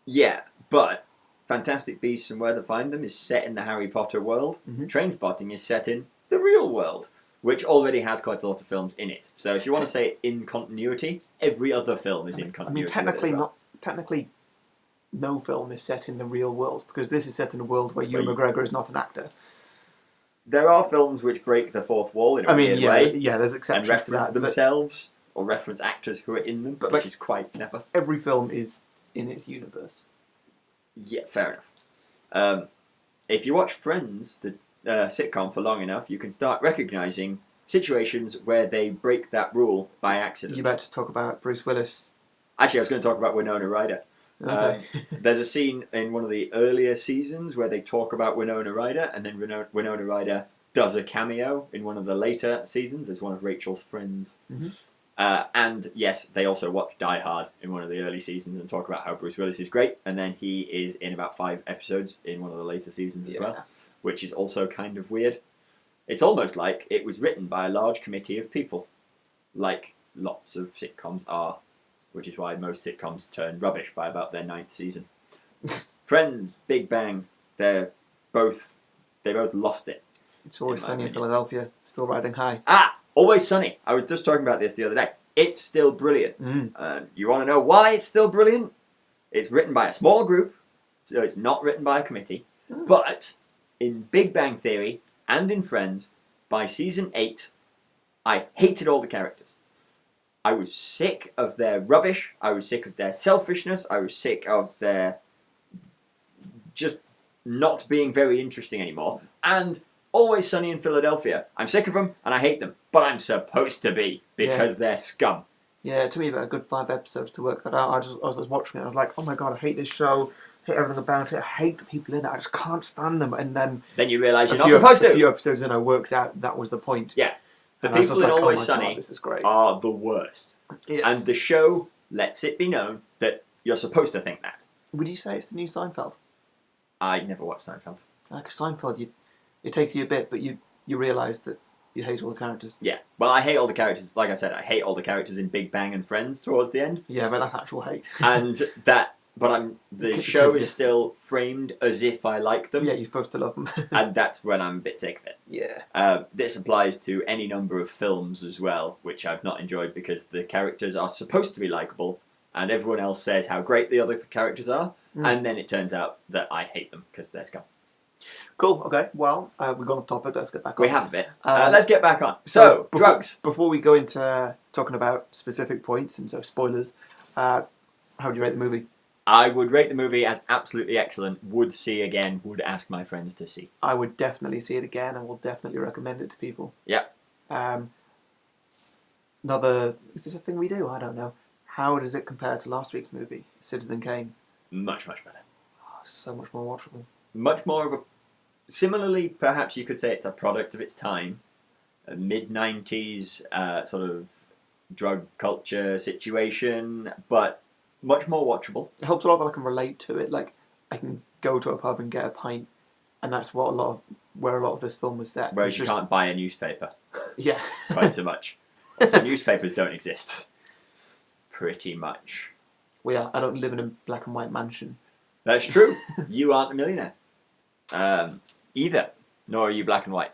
Yeah, but Fantastic Beasts and Where to Find Them is set in the Harry Potter world. Trainspotting is set in the real world, which already has quite a lot of films in it. So if you want to say it's in continuity, every other film is in continuity. Technically, no film is set in the real world, because this is set in a world where Ewan McGregor is not an actor. There are films which break the fourth wall in a weird way. Yeah, there's exceptions and reference themselves, or reference actors who are in them, which is quite never. Every film is in its universe. Yeah, fair enough. If you watch Friends, the sitcom, for long enough, you can start recognising situations where they break that rule by accident. You're about to talk about Bruce Willis. Actually, I was going to talk about Winona Ryder. Okay. There's a scene in one of the earlier seasons where they talk about Winona Ryder, and then Winona Ryder does a cameo in one of the later seasons as one of Rachel's friends. And yes, they also watch Die Hard in one of the early seasons and talk about how Bruce Willis is great, and then he is in about 5 episodes in one of the later seasons as well, which is also kind of weird. It's almost like it was written by a large committee of people, like lots of sitcoms are. Which is why most sitcoms turn rubbish by about their 9th season. Friends, Big Bang, they both lost it. It's Always Sunny in Philadelphia, still riding high. Always Sunny. I was just talking about this the other day. It's still brilliant. You want to know why it's still brilliant? It's written by a small group, so it's not written by a committee. But in Big Bang Theory and in Friends, by season 8, I hated all the characters. I was sick of their rubbish. I was sick of their selfishness. I was sick of their just not being very interesting anymore. And Always Sunny in Philadelphia. I'm sick of them and I hate them. But I'm supposed to be because they're scum. Yeah, it took me about a good 5 episodes to work that out. I was watching it. I was like, oh my god, I hate this show. I hate everything about it. I hate the people in it. I just can't stand them. And then you realise you're not supposed to. A few episodes in, I worked out that was the point. Yeah. The people in Always Sunny this is great. are the worst. Yeah. And the show lets it be known that you're supposed to think that. Would you say it's the new Seinfeld? I never watched Seinfeld. Like Seinfeld, it takes you a bit, but you realise that you hate all the characters. Yeah. Well, I hate all the characters. Like I said, I hate all the characters in Big Bang and Friends towards the end. Yeah, but that's actual hate. The show is still framed as if I like them. Yeah, you're supposed to love them. And that's when I'm a bit sick of it. Yeah. This applies to any number of films as well, which I've not enjoyed because the characters are supposed to be likeable, and everyone else says how great the other characters are, and then it turns out that I hate them because they're scum. Cool, okay. Well, we've gone off topic, let's get back on. We have a bit. Let's get back on. So drugs. Before we go into talking about specific points, and so spoilers, how would you rate the movie? I would rate the movie as absolutely excellent, would see again, would ask my friends to see. I would definitely see it again and will definitely recommend it to people. Yeah. Is this a thing we do? I don't know. How does it compare to last week's movie, Citizen Kane? Much, much better. Oh, so much more watchable. Much more of a... Similarly, perhaps you could say it's a product of its time. A mid-90s sort of drug culture situation, but much more watchable. It helps a lot that I can relate to it. Like, I can go to a pub and get a pint, and that's where a lot of this film was set. Whereas you can't buy a newspaper. Yeah. Quite so much. So newspapers don't exist. Pretty much. Well, yeah, I don't live in a black and white mansion. That's true. You aren't a millionaire. Either. Nor are you black and white.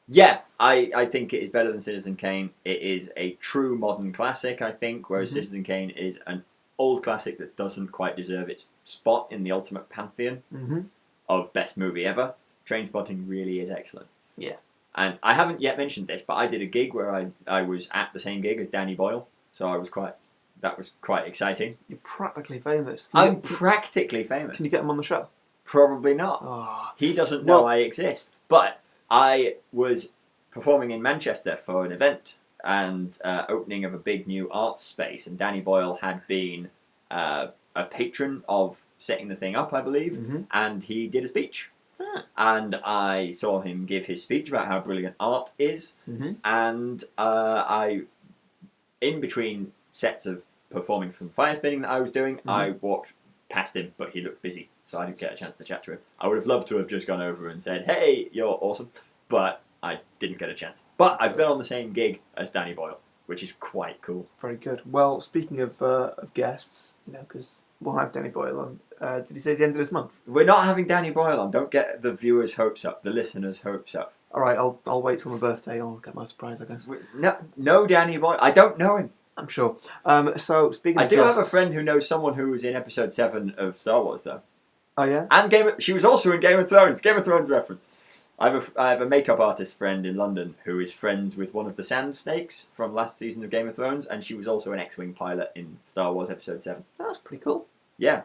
Yeah, I think it is better than Citizen Kane. It is a true modern classic, I think, whereas Citizen Kane is an old classic that doesn't quite deserve its spot in the ultimate pantheon of best movie ever. Trainspotting really is excellent. Yeah. And I haven't yet mentioned this, but I did a gig where I was at the same gig as Danny Boyle, so I was quite that was quite exciting. You're practically famous. I'm practically famous. Can you get him on the show? Probably not. Oh. He doesn't know I exist. But I was performing in Manchester for an event and opening of a big new arts space, and Danny Boyle had been a patron of setting the thing up, I believe, and he did a speech. And I saw him give his speech about how brilliant art is, and I, in between sets of performing some fire spinning that I was doing, I walked past him, but he looked busy, so I didn't get a chance to chat to him. I would have loved to have just gone over and said, "Hey, you're awesome," but I didn't get a chance. But I've been on the same gig as Danny Boyle, which is quite cool. Very good. Well, speaking of guests, because we'll have Danny Boyle on. Did you say the end of this month? We're not having Danny Boyle on. Don't get the viewers' hopes up, the listeners' hopes up. All right, I'll wait till my birthday. I'll get my surprise, I guess. No Danny Boyle. I don't know him. I'm sure. So speaking of I do guests, have a friend who knows someone who was in episode 7 of Star Wars, though. Oh yeah. And she was also in Game of Thrones. Game of Thrones reference. I have a makeup artist friend in London who is friends with one of the Sand Snakes from last season of Game of Thrones, and she was also an X-wing pilot in Star Wars episode 7. That's pretty cool. Yeah.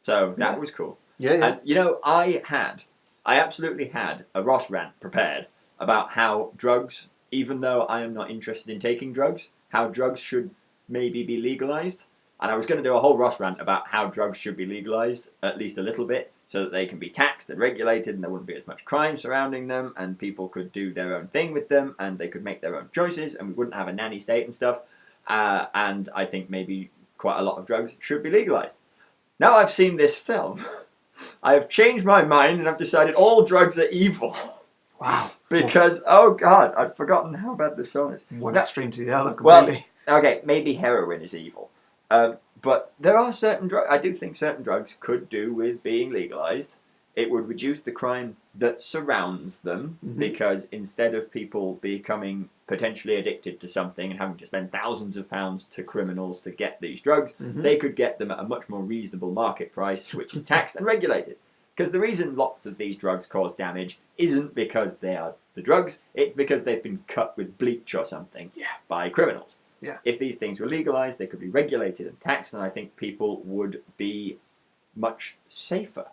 So that was cool. Yeah. And I absolutely had a Ross rant prepared about how drugs, even though I am not interested in taking drugs, how drugs should maybe be legalised. And I was going to do a whole Ross rant about how drugs should be legalised, at least a little bit, so that they can be taxed and regulated and there wouldn't be as much crime surrounding them and people could do their own thing with them and they could make their own choices and we wouldn't have a nanny state and stuff. And I think maybe quite a lot of drugs should be legalised. Now I've seen this film, I have changed my mind and I've decided all drugs are evil. Wow. Because, oh God, I've forgotten how bad this film is. One extreme to the other, completely. Well, okay, maybe heroin is evil. But there are certain drugs, I do think certain drugs could do with being legalised. It would reduce the crime that surrounds them, because instead of people becoming potentially addicted to something and having to spend thousands of pounds to criminals to get these drugs, they could get them at a much more reasonable market price, which is taxed and regulated. Because the reason lots of these drugs cause damage isn't because they are the drugs, it's because they've been cut with bleach or something by criminals. Yeah. If these things were legalised, they could be regulated and taxed, and I think people would be much safer.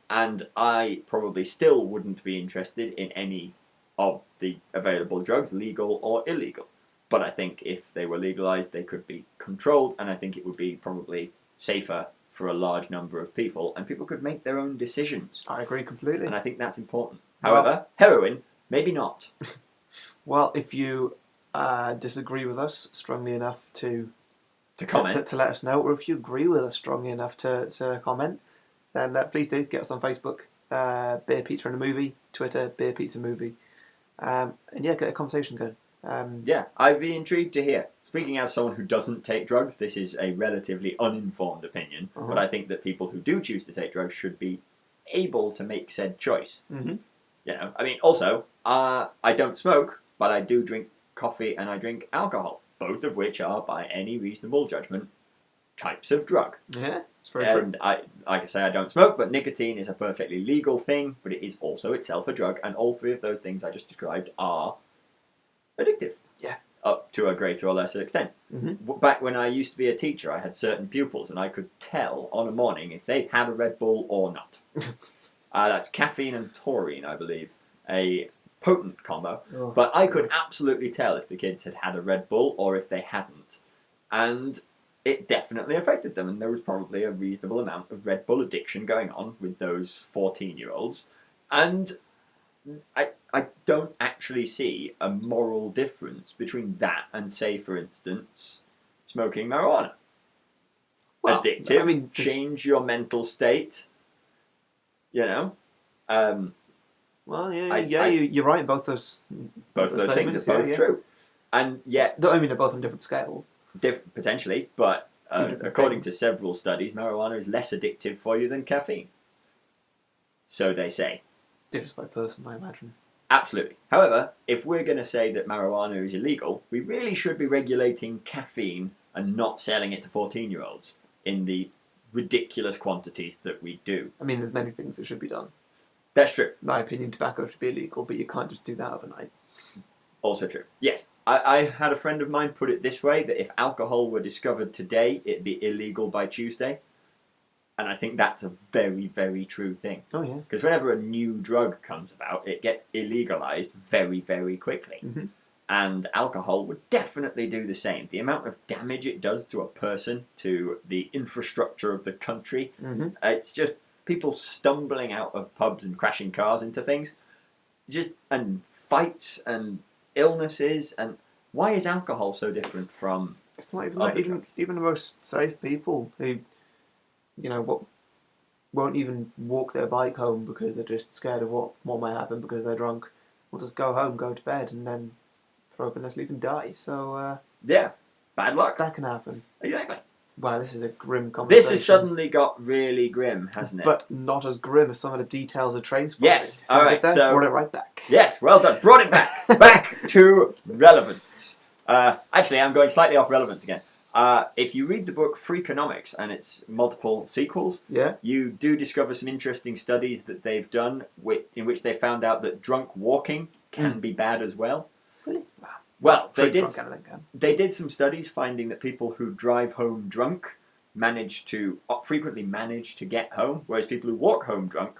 And I probably still wouldn't be interested in any of the available drugs, legal or illegal. But I think if they were legalised, they could be controlled, and I think it would be probably safer for a large number of people, and people could make their own decisions. I agree completely. And I think that's important. However, heroin, maybe not. Well, if you disagree with us strongly enough to comment, to let us know, or if you agree with us strongly enough to comment, then please do get us on Facebook, Beer Pizza and a Movie, Twitter, Beer Pizza Movie, and get a conversation going. I'd be intrigued to hear. Speaking as someone who doesn't take drugs, this is a relatively uninformed opinion, but I think that people who do choose to take drugs should be able to make said choice. Also, I don't smoke, but I do drink coffee and I drink alcohol, both of which are, by any reasonable judgment, types of drug. Yeah, it's very true. And like I say, I don't smoke, but nicotine is a perfectly legal thing, but it is also itself a drug, and all three of those things I just described are addictive. Yeah. Up to a greater or lesser extent. Back when I used to be a teacher, I had certain pupils, and I could tell on a morning if they had a Red Bull or not. That's caffeine and taurine, I believe. A potent combo. But I could absolutely tell if the kids had had a Red Bull or if they hadn't. And it definitely affected them, and there was probably a reasonable amount of Red Bull addiction going on with those 14-year-olds. And I don't actually see a moral difference between that and, say, for instance, smoking marijuana. Well, addictive, change your mental state, Well, you're right in both those things are both true. And yet... they're both on different scales. Potentially, but according to several studies, marijuana is less addictive for you than caffeine. So they say. Differs by person, I imagine. Absolutely. However, if we're going to say that marijuana is illegal, we really should be regulating caffeine and not selling it to 14-year-olds in the ridiculous quantities that we do. There's many things that should be done. That's true. In my opinion, tobacco should be illegal, but you can't just do that overnight. Also true. Yes. I had a friend of mine put it this way, that if alcohol were discovered today, it'd be illegal by Tuesday. And I think that's a very, very true thing. Oh, yeah. Because whenever a new drug comes about, it gets illegalized very, very quickly. Mm-hmm. And alcohol would definitely do the same. The amount of damage it does to a person, to the infrastructure of the country, it's just people stumbling out of pubs and crashing cars into things, and fights and illnesses. And why is alcohol so different from? It's not even that. Even the most safe people who, won't even walk their bike home because they're just scared of what might happen because they're drunk, will just go home, go to bed, and then throw up in their sleep and die. So yeah, bad luck. That can happen. Exactly. Wow, this is a grim conversation. This has suddenly got really grim, hasn't it? But not as grim as some of the details of Trainspotting. Yes. So all right. So brought it right back. Yes. Well done. Brought it back. Back to relevance. Actually, I'm going slightly off relevance again. If you read the book Freakonomics and its multiple sequels, you do discover some interesting studies that they've done in which they found out that drunk walking can be bad as well. Really? Wow. Well, they did some studies finding that people who drive home drunk frequently manage to get home, whereas people who walk home drunk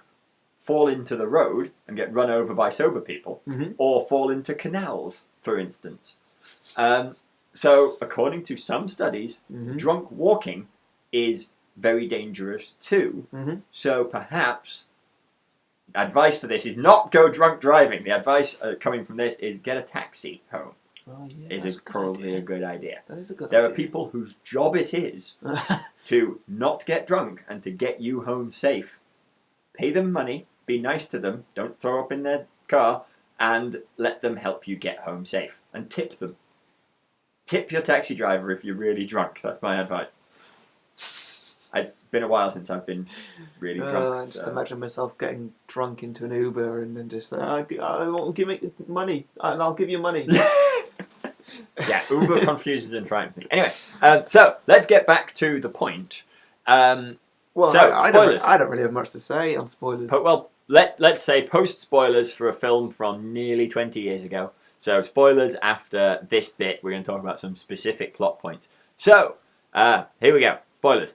fall into the road and get run over by sober people, or fall into canals, for instance. So, according to some studies, drunk walking is very dangerous too. So, perhaps advice for this is not go drunk driving. The advice coming from this is get a taxi home. Oh, yeah, is probably a good idea. That is a good idea. idea. There are people whose job it is to not get drunk and to get you home safe. Pay them money, be nice to them, don't throw up in their car, and let them help you get home safe. And tip them. Tip your taxi driver if you're really drunk. That's my advice. It's been a while since I've been really drunk. I just imagine myself getting drunk into an Uber and then just I won't give me money. I'll give you money. Yeah, Uber confuses and frightens me. Anyway, so let's get back to the point. I don't really have much to say on spoilers. Well, let's say post-spoilers for a film from nearly 20 years ago. So spoilers after this bit, we're going to talk about some specific plot points. So, here we go. Spoilers.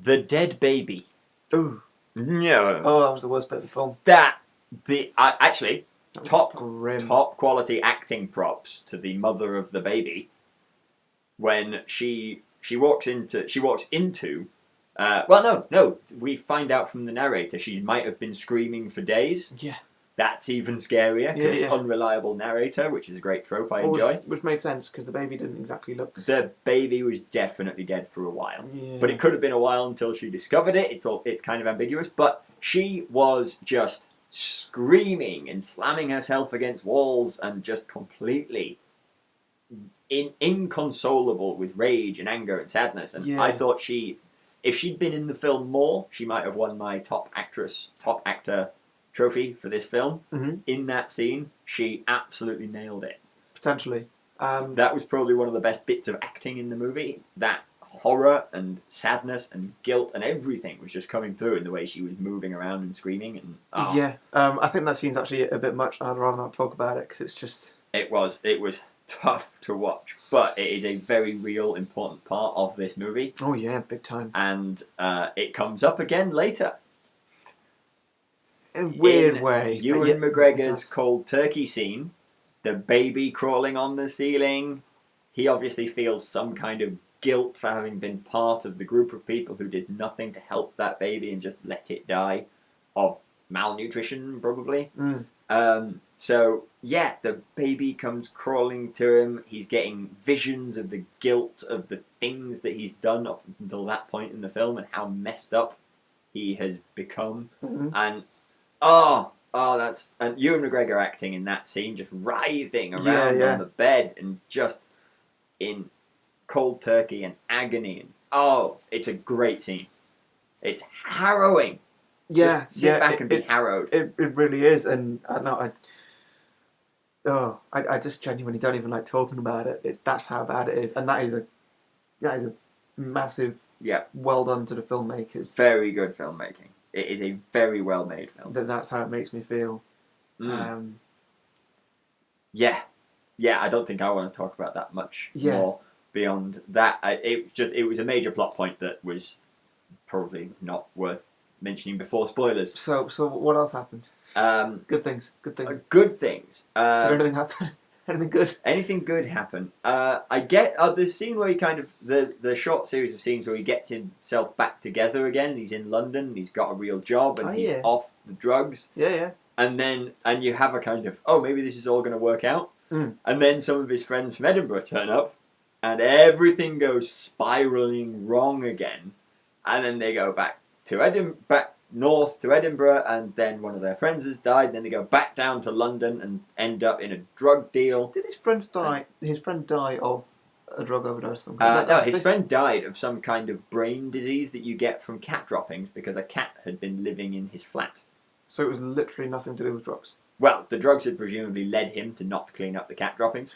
The dead baby. Ooh. No. Oh, that was the worst bit of the film. Actually, top quality acting props to the mother of the baby when she walks into. We find out from the narrator she might have been screaming for days. Yeah. That's even scarier because it's unreliable narrator, which is a great trope I enjoy. Which made sense because the baby didn't exactly look. The baby was definitely dead for a while, yeah. But it could have been a while until she discovered it. It's kind of ambiguous, but she was just screaming and slamming herself against walls and just completely inconsolable with rage and anger and sadness. And I thought if she'd been in the film more, she might have won my top actor trophy for this film. In that scene, she absolutely nailed it. Potentially. That was probably one of the best bits of acting in the movie. That horror and sadness and guilt and everything was just coming through in the way she was moving around and screaming. I think that scene's actually a bit much. I'd rather not talk about it because it's just... It was tough to watch, but it is a very real, important part of this movie. Oh yeah, big time. And it comes up again later. In a weird way. Ewan McGregor's cold turkey scene, the baby crawling on the ceiling, he obviously feels some kind of guilt for having been part of the group of people who did nothing to help that baby and just let it die of malnutrition, probably. The baby comes crawling to him. He's getting visions of the guilt of the things that he's done up until that point in the film and how messed up he has become. And and Ewan McGregor acting in that scene, just writhing around on the bed and just in cold turkey and agony. And it's a great scene. It's harrowing. Yeah, just sit back and be harrowed. It really is, and I just genuinely don't even like talking about it. That's how bad it is, and that is a massive well done to the filmmakers. Very good filmmaking. It is a very well made film. That's how it makes me feel. yeah, I don't think I want to talk about that much Yeah. more beyond that. It was a major plot point that was probably not worth mentioning before spoilers. So what else happened? Good things. Good things. Did anything happen? Anything good? Anything good happen? I get the scene where he kind of the short series of scenes where he gets himself back together again. He's in London. He's got a real job and he's off the drugs. Yeah. And you have a kind of maybe this is all going to work out. Mm. And then some of his friends from Edinburgh turn up, and everything goes spiraling wrong again. And then they go back north to Edinburgh, and then one of their friends has died. Then they go back down to London and end up in a drug deal. Did his friend die? His friend die of a drug overdose? No, his friend died of some kind of brain disease that you get from cat droppings because a cat had been living in his flat. So it was literally nothing to do with drugs? Well, the drugs had presumably led him to not clean up the cat droppings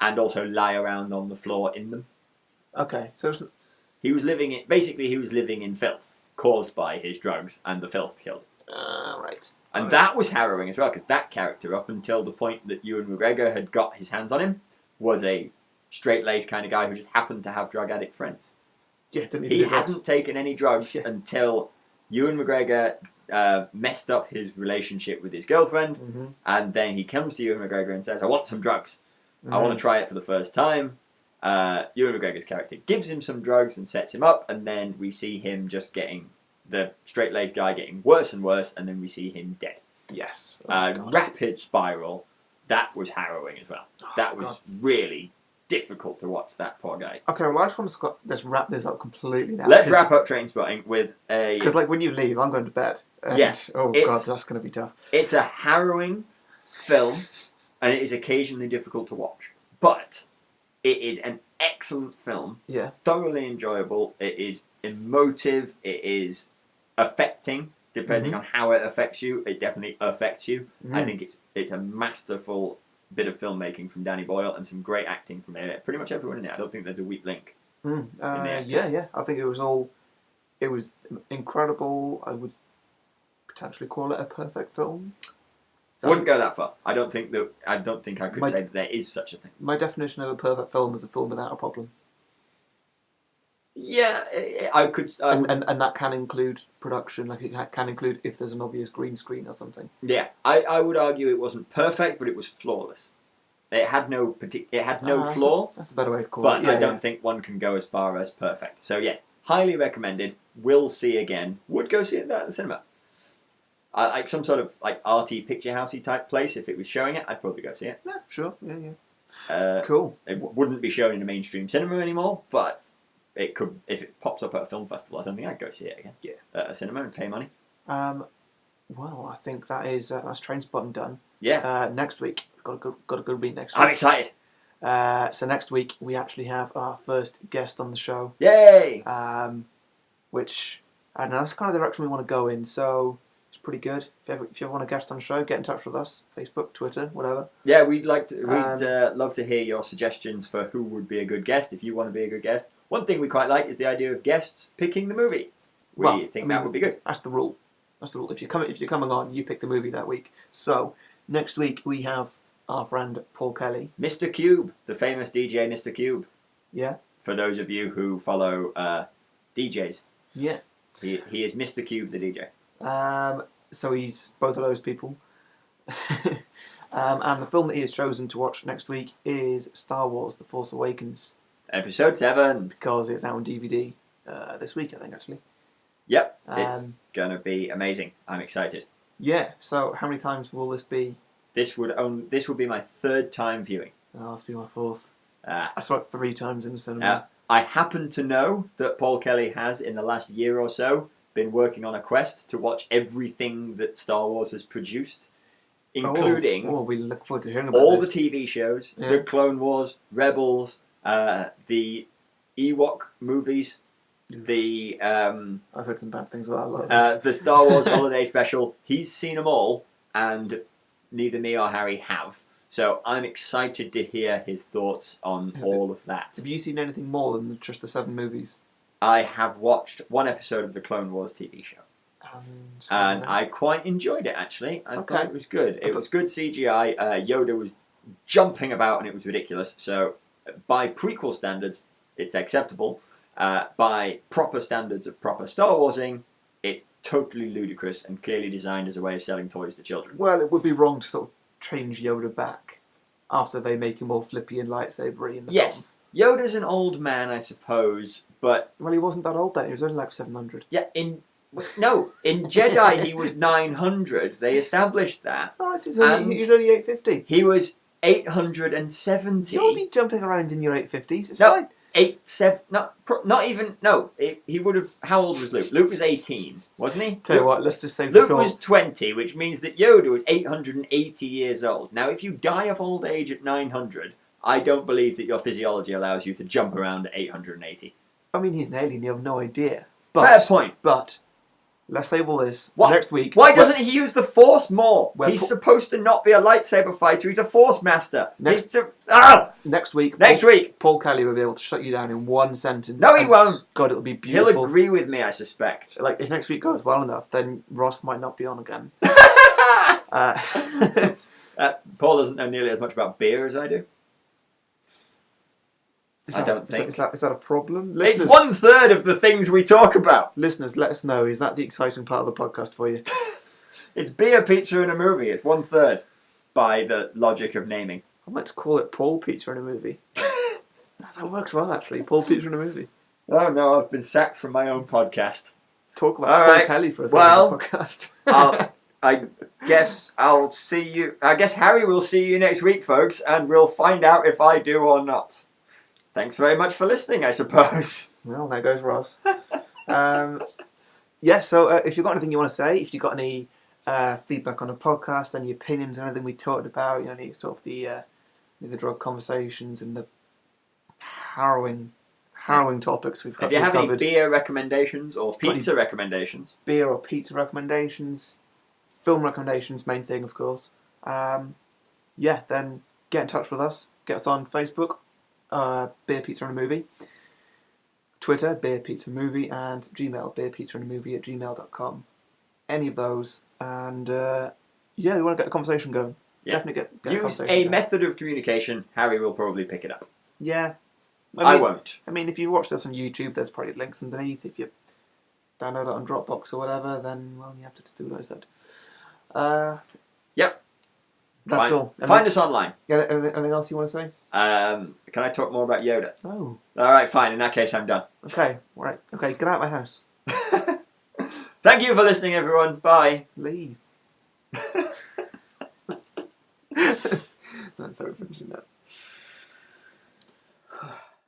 and also lie around on the floor in them. Okay, so he was living in filth caused by his drugs, and the filth killed him. Right. And that was harrowing as well, because that character, up until the point that Ewan McGregor had got his hands on him, was a straight-laced kind of guy who just happened to have drug addict friends. Yeah, he hadn't taken any drugs until Ewan McGregor messed up his relationship with his girlfriend, and then he comes to Ewan McGregor and says, I want some drugs. I want to try it for the first time. Ewan McGregor's character gives him some drugs and sets him up, and then we see him just getting, the straight-laced guy getting worse and worse, and then we see him dead. Yes. Rapid spiral. That was harrowing as well. That was really difficult to watch, that poor guy. Okay, well, I just want to let's wrap this up completely now. Let's wrap up Trainspotting with a... Because, like, when you leave, I'm going to bed. And, oh, God, that's going to be tough. It's a harrowing film, and it is occasionally difficult to watch. But it is an excellent film. Yeah. Thoroughly enjoyable. It is emotive. It is affecting, depending on how it affects you. It definitely affects you. I think it's a masterful bit of filmmaking from Danny Boyle and some great acting from pretty much everyone in it. I don't think there's a weak link. Yeah. I think it was incredible. I would potentially call it a perfect film. Wouldn't go that far. I don't think I could say that there is such a thing. My definition of a perfect film is a film without a problem. Yeah, I could... and that can include production, like it can include if there's an obvious green screen or something. Yeah, I would argue it wasn't perfect, but it was flawless. It had no flaw. That's a better way to call it. But I don't think one can go as far as perfect. So yes, highly recommended. Will see again. Would go see it at the cinema. Like some sort of like arty, picture housey type place. If it was showing it, I'd probably go see it. Yeah, sure. Yeah. Cool. It wouldn't be shown in a mainstream cinema anymore, but it could, if it pops up at a film festival or something, I'd go see it again. Yeah. At a cinema and pay money. Well, I think that's Trainspotting done. Yeah. Next week, we've got a good week next week. I'm excited. So next week we actually have our first guest on the show. Yay! Which I don't know, that's kind of the direction we want to go in. So it's pretty good. If you ever want a guest on the show, get in touch with us. Facebook, Twitter, whatever. Yeah, we'd love to hear your suggestions for who would be a good guest if you want to be a good guest. One thing we quite like is the idea of guests picking the movie. We think that would be good. That's the rule. If you're coming on, you pick the movie that week. So next week we have our friend Paul Kelly, Mr. Cube, the famous DJ Mr. Cube. Yeah. For those of you who follow DJs. Yeah. He is Mr. Cube, the DJ. So he's both of those people. And the film that he has chosen to watch next week is Star Wars: The Force Awakens. Episode 7. Because it's out on DVD this week, I think, actually. Yep, it's going to be amazing. I'm excited. Yeah, so how many times will this be? This would be my third time viewing. Oh, this will be my fourth. I saw it 3 times in the cinema. I happen to know that Paul Kelly has, in the last year or so, been working on a quest to watch everything that Star Wars has produced, including we look forward to hearing about all this. the TV shows, the Clone Wars, Rebels, the Ewok movies, the I've heard some bad things about those. the Star Wars Holiday Special. He's seen them all, and neither me or Harry have. So I'm excited to hear his thoughts on all of that. Have you seen anything more than just the 7 movies? I have watched 1 episode of the Clone Wars TV show. And I quite enjoyed it, actually. I thought it was good. It was good CGI. Yoda was jumping about and it was ridiculous. So by prequel standards, it's acceptable. By proper standards of proper Star Warsing, it's totally ludicrous and clearly designed as a way of selling toys to children. Well, it would be wrong to sort of change Yoda back after they make him all flippy and lightsabery in the films. Yoda's an old man, I suppose, but... Well, he wasn't that old then. He was only like 700. Yeah, in Jedi he was 900. They established that. Oh, so he was only 850. He was 870. You'll be jumping around in your 850s. It's No. fine. 7, not even, no, he would have, how old was Luke? Luke was 18, wasn't he? Tell you what, let's just say Luke was 20, which means that Yoda was 880 years old. Now, if you die of old age at 900, I don't believe that your physiology allows you to jump around at 880. I mean, he's an alien, you have no idea. Fair point. But, let's save all this What? next week. Why doesn't he use the Force more? Well, He's supposed to not be a lightsaber fighter, he's a Force master. Next week, Paul Kelly will be able to shut you down in one sentence. No, he won't. God, it'll be beautiful. He'll agree with me, I suspect. Like, if next week goes well enough, then Ross might not be on again. Paul doesn't know nearly as much about beer as I do. I don't think. Is that a problem? It's 1/3 of the things we talk about. Listeners, let us know. Is that the exciting part of the podcast for you? It's beer, pizza, and a movie. It's 1/3 by the logic of naming. I might call it Paul Pizza in a movie. That works well, actually. Paul Pizza in a movie. Oh no, I've been sacked from my own podcast. Talk about Paul Kelly for a podcast. I guess I'll see you. I guess Harry will see you next week, folks, and we'll find out if I do or not. Thanks very much for listening, I suppose. Well, there goes Ross. So if you've got anything you want to say, if you've got any feedback on the podcast, any opinions on anything we talked about, any sort of the drug conversations and the harrowing topics we've covered. If you have any beer recommendations or pizza recommendations. Beer or pizza recommendations, film recommendations, main thing, of course. Then get in touch with us. Get us on Facebook. Beer Pizza and a Movie, Twitter, Beer Pizza Movie, and Gmail, beerpizzaandamovie@gmail.com. Any of those, and we want to get a conversation going. Yeah. Definitely get a Use conversation a going. method of communication. Harry will probably pick it up. Yeah. I won't. I mean, if you watch this on YouTube, there's probably links underneath. If you download it on Dropbox or whatever, then, well, you have to just do what I said. Yep. That's all. Find us online. Anything else you want to say? Can I talk more about Yoda? No. Alright, fine. In that case, I'm done. Okay, right. Okay, get out of my house. Thank you for listening, everyone. Bye. Leave. That's how we're finishing that.